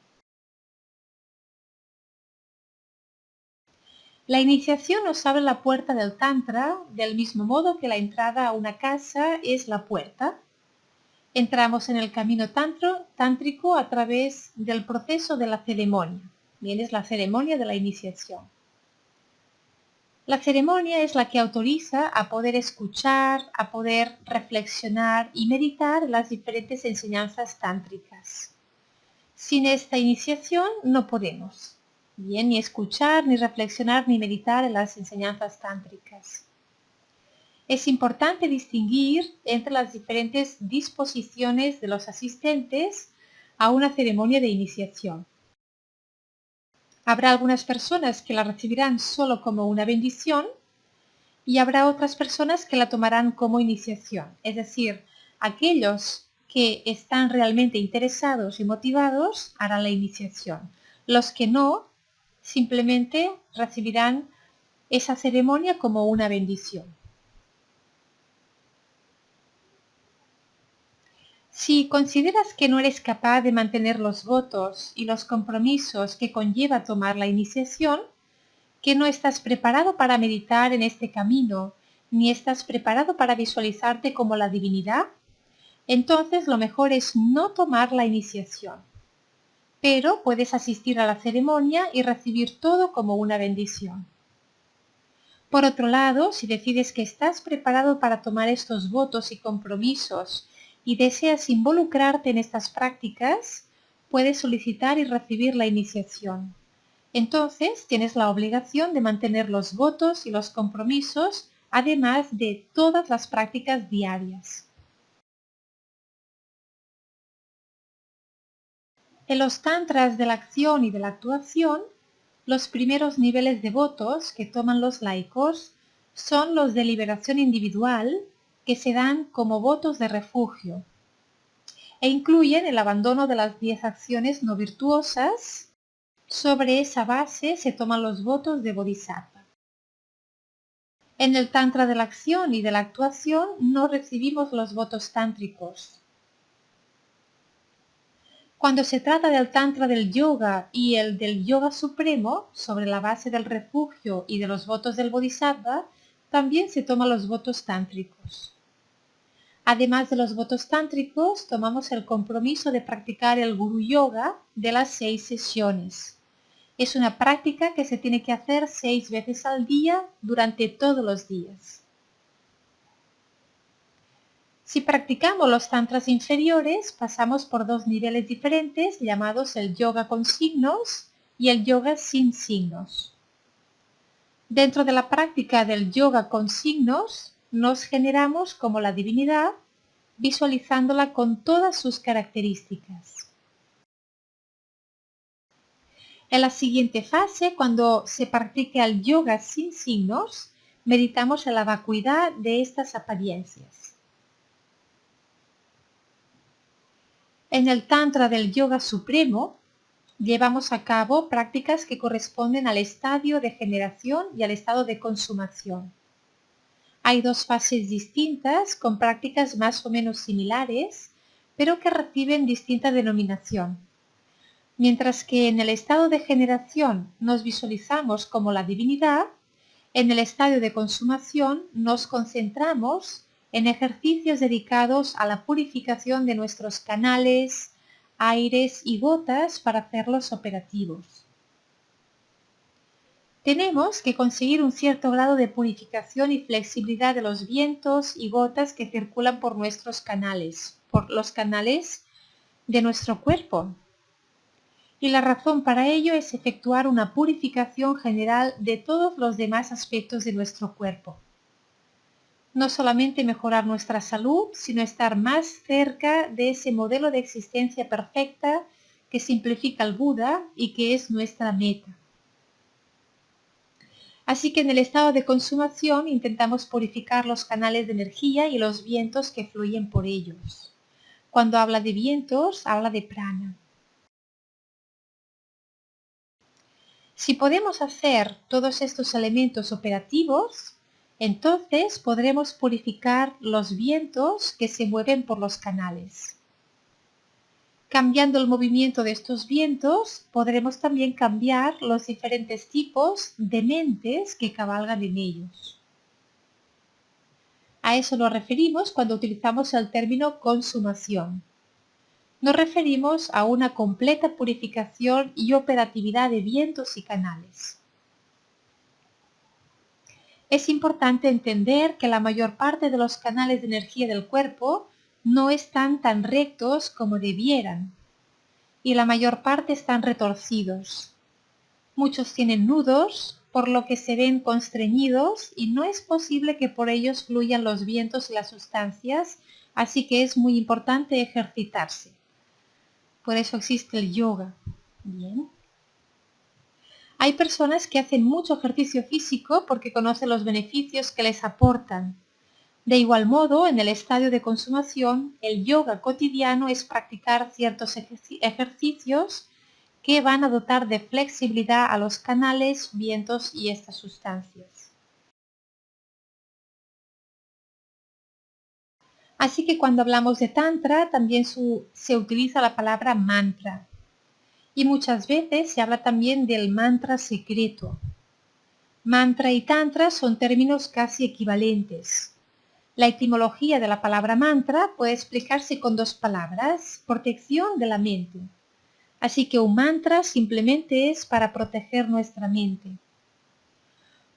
Speaker 1: La iniciación nos abre la puerta del Tantra, del mismo modo que la entrada a una casa es la puerta. Entramos en el camino tántrico a través del proceso de la ceremonia. Bien, es la ceremonia de la iniciación. La ceremonia es la que autoriza a poder escuchar, a poder reflexionar y meditar las diferentes enseñanzas tántricas. Sin esta iniciación no podemos, bien, ni escuchar, ni reflexionar, ni meditar en las enseñanzas tántricas. Es importante distinguir entre las diferentes disposiciones de los asistentes a una ceremonia de iniciación. Habrá algunas personas que la recibirán solo como una bendición y habrá otras personas que la tomarán como iniciación. Es decir, aquellos que están realmente interesados y motivados harán la iniciación. Los que no, simplemente recibirán esa ceremonia como una bendición. Si consideras que no eres capaz de mantener los votos y los compromisos que conlleva tomar la iniciación, que no estás preparado para meditar en este camino, ni estás preparado para visualizarte como la divinidad, entonces lo mejor es no tomar la iniciación. Pero puedes asistir a la ceremonia y recibir todo como una bendición. Por otro lado, si decides que estás preparado para tomar estos votos y compromisos y deseas involucrarte en estas prácticas, puedes solicitar y recibir la iniciación. Entonces, tienes la obligación de mantener los votos y los compromisos, además de todas las prácticas diarias. En los tantras de la acción y de la actuación, los primeros niveles de votos que toman los laicos son los de liberación individual, que se dan como votos de refugio, e incluyen el abandono de las 10 acciones no virtuosas. Sobre esa base se toman los votos de Bodhisattva. En el Tantra de la acción y de la actuación no recibimos los votos tántricos. Cuando se trata del Tantra del yoga y el del yoga supremo, sobre la base del refugio y de los votos del Bodhisattva, también se toman los votos tántricos. Además de los votos tántricos, tomamos el compromiso de practicar el Guru Yoga de las 6 sesiones. Es una práctica que se tiene que hacer 6 veces al día durante todos los días. Si practicamos los tantras inferiores, pasamos por 2 niveles diferentes llamados el yoga con signos y el yoga sin signos. Dentro de la práctica del yoga con signos, nos generamos como la divinidad, visualizándola con todas sus características. En la siguiente fase, cuando se practica el yoga sin signos, meditamos en la vacuidad de estas apariencias. En el Tantra del Yoga Supremo, llevamos a cabo prácticas que corresponden al estadio de generación y al estado de consumación. Hay dos fases distintas con prácticas más o menos similares, pero que reciben distinta denominación. Mientras que en el estado de generación nos visualizamos como la divinidad, en el estadio de consumación nos concentramos en ejercicios dedicados a la purificación de nuestros canales, aires y gotas para hacerlos operativos. Tenemos que conseguir un cierto grado de purificación y flexibilidad de los vientos y gotas que circulan por nuestros canales, por los canales de nuestro cuerpo. Y la razón para ello es efectuar una purificación general de todos los demás aspectos de nuestro cuerpo. No solamente mejorar nuestra salud, sino estar más cerca de ese modelo de existencia perfecta que simplifica el Buda y que es nuestra meta. Así que en el estado de consumación intentamos purificar los canales de energía y los vientos que fluyen por ellos. Cuando habla de vientos, habla de prana. Si podemos hacer todos estos elementos operativos, entonces podremos purificar los vientos que se mueven por los canales. Cambiando el movimiento de estos vientos, podremos también cambiar los diferentes tipos de mentes que cabalgan en ellos. A eso nos referimos cuando utilizamos el término consumación. Nos referimos a una completa purificación y operatividad de vientos y canales. Es importante entender que la mayor parte de los canales de energía del cuerpo no están tan rectos como debieran, y la mayor parte están retorcidos. Muchos tienen nudos, por lo que se ven constreñidos y no es posible que por ellos fluyan los vientos y las sustancias, así que es muy importante ejercitarse. Por eso existe el yoga. Bien. Hay personas que hacen mucho ejercicio físico porque conocen los beneficios que les aportan. De igual modo, en el estadio de consumación, el yoga cotidiano es practicar ciertos ejercicios que van a dotar de flexibilidad a los canales, vientos y estas sustancias. Así que cuando hablamos de tantra, también se utiliza la palabra mantra. Y muchas veces se habla también del mantra secreto. Mantra y tantra son términos casi equivalentes. La etimología de la palabra mantra puede explicarse con dos palabras, protección de la mente. Así que un mantra simplemente es para proteger nuestra mente.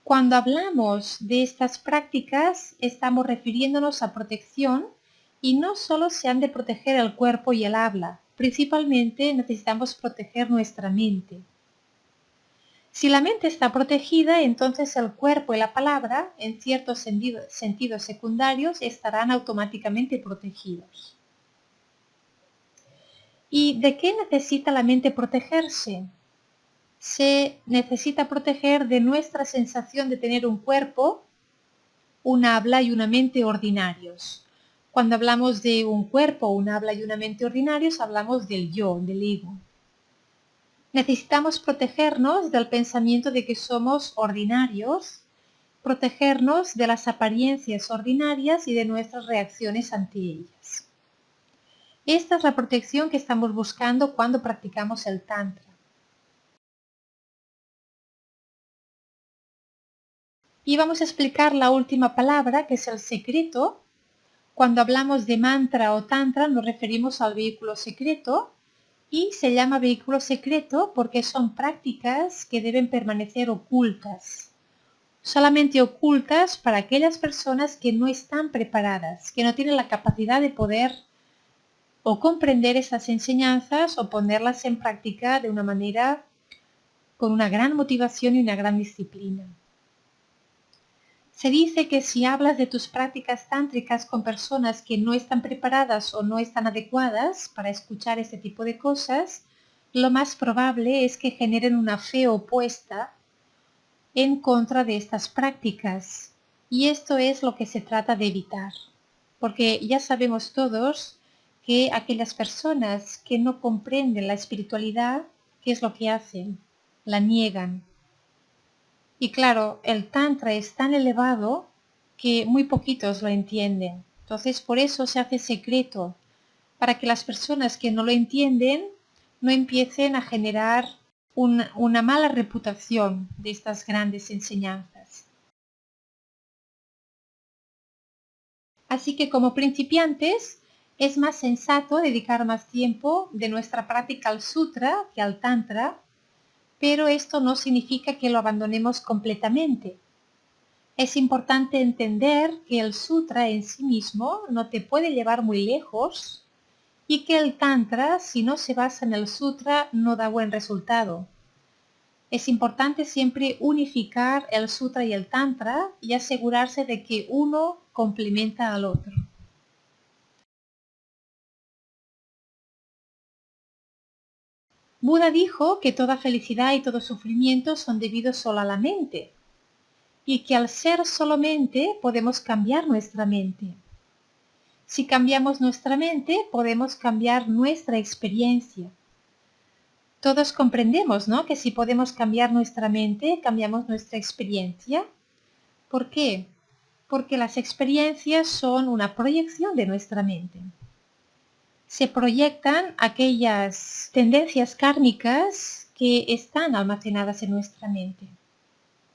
Speaker 1: Cuando hablamos de estas prácticas, estamos refiriéndonos a protección y no solo se han de proteger el cuerpo y el habla, principalmente necesitamos proteger nuestra mente. Si la mente está protegida, entonces el cuerpo y la palabra, en ciertos sentidos secundarios, estarán automáticamente protegidos. ¿Y de qué necesita la mente protegerse? Se necesita proteger de nuestra sensación de tener un cuerpo, un habla y una mente ordinarios. Cuando hablamos de un cuerpo, un habla y una mente ordinarios, hablamos del yo, del ego. Necesitamos protegernos del pensamiento de que somos ordinarios, protegernos de las apariencias ordinarias y de nuestras reacciones ante ellas. Esta es la protección que estamos buscando cuando practicamos el Tantra. Y vamos a explicar la última palabra, que es el secreto. Cuando hablamos de mantra o tantra nos referimos al vehículo secreto y se llama vehículo secreto porque son prácticas que deben permanecer ocultas. Solamente ocultas para aquellas personas que no están preparadas, que no tienen la capacidad de poder o comprender esas enseñanzas o ponerlas en práctica de una manera con una gran motivación y una gran disciplina. Se dice que si hablas de tus prácticas tántricas con personas que no están preparadas o no están adecuadas para escuchar este tipo de cosas, lo más probable es que generen una fe opuesta en contra de estas prácticas. Y esto es lo que se trata de evitar. Porque ya sabemos todos que aquellas personas que no comprenden la espiritualidad, ¿qué es lo que hacen? La niegan. Y claro, el Tantra es tan elevado que muy poquitos lo entienden. Entonces por eso se hace secreto, para que las personas que no lo entienden no empiecen a generar una mala reputación de estas grandes enseñanzas. Así que como principiantes es más sensato dedicar más tiempo de nuestra práctica al sutra que al tantra, pero esto no significa que lo abandonemos completamente. Es importante entender que el sutra en sí mismo no te puede llevar muy lejos y que el tantra, si no se basa en el sutra, no da buen resultado. Es importante siempre unificar el sutra y el tantra y asegurarse de que uno complementa al otro. Buda dijo que toda felicidad y todo sufrimiento son debidos solo a la mente y que al ser solo mente podemos cambiar nuestra mente. Si cambiamos nuestra mente, podemos cambiar nuestra experiencia. Todos comprendemos, ¿no?, que si podemos cambiar nuestra mente, cambiamos nuestra experiencia. ¿Por qué? Porque las experiencias son una proyección de nuestra mente. Se proyectan aquellas tendencias kármicas que están almacenadas en nuestra mente.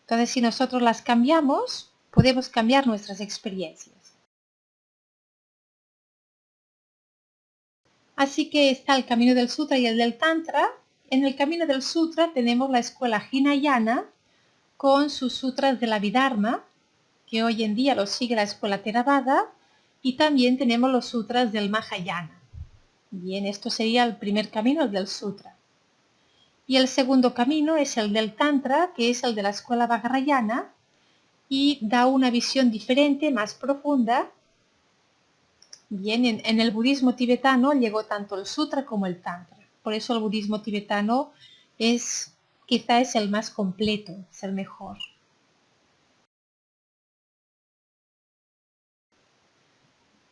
Speaker 1: Entonces, si nosotros las cambiamos, podemos cambiar nuestras experiencias. Así que está el camino del sutra y el del tantra. En el camino del sutra tenemos la escuela Hinayana con sus sutras de la Abhidharma, que hoy en día los sigue la escuela Theravada, y también tenemos los sutras del Mahayana. Bien, esto sería el primer camino, el del sutra. Y el segundo camino es el del tantra, que es el de la escuela Vajrayana, y da una visión diferente, más profunda. Bien, en el budismo tibetano llegó tanto el sutra como el tantra. Por eso el budismo tibetano quizá es el más completo, es el mejor.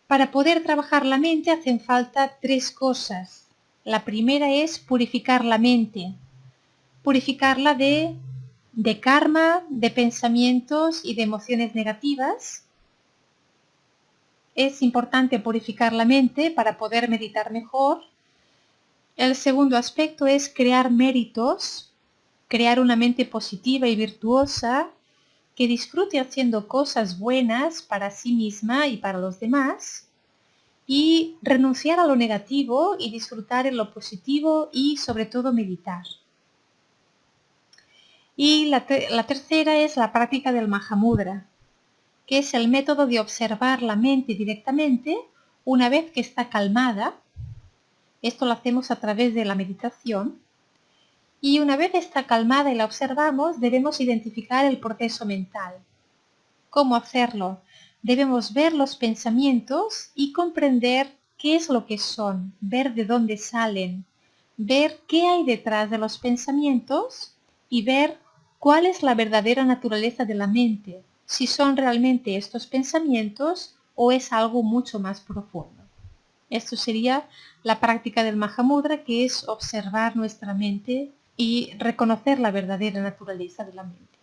Speaker 1: Para poder trabajar la mente hacen falta 3 cosas. La primera es purificar la mente. Purificarla de karma, de pensamientos y de emociones negativas. Es importante purificar la mente para poder meditar mejor. El segundo aspecto es crear méritos, crear una mente positiva y virtuosa que disfrute haciendo cosas buenas para sí misma y para los demás, y renunciar a lo negativo y disfrutar en lo positivo y sobre todo meditar. Y la tercera es la práctica del Mahamudra, que es el método de observar la mente directamente una vez que está calmada. Esto lo hacemos a través de la meditación. Y una vez está calmada y la observamos, debemos identificar el proceso mental. ¿Cómo hacerlo? Debemos ver los pensamientos y comprender qué es lo que son, ver de dónde salen, ver qué hay detrás de los pensamientos y ver cuál es la verdadera naturaleza de la mente, si son realmente estos pensamientos o es algo mucho más profundo. Esto sería la práctica del Mahamudra, que es observar nuestra mente y reconocer la verdadera naturaleza de la mente.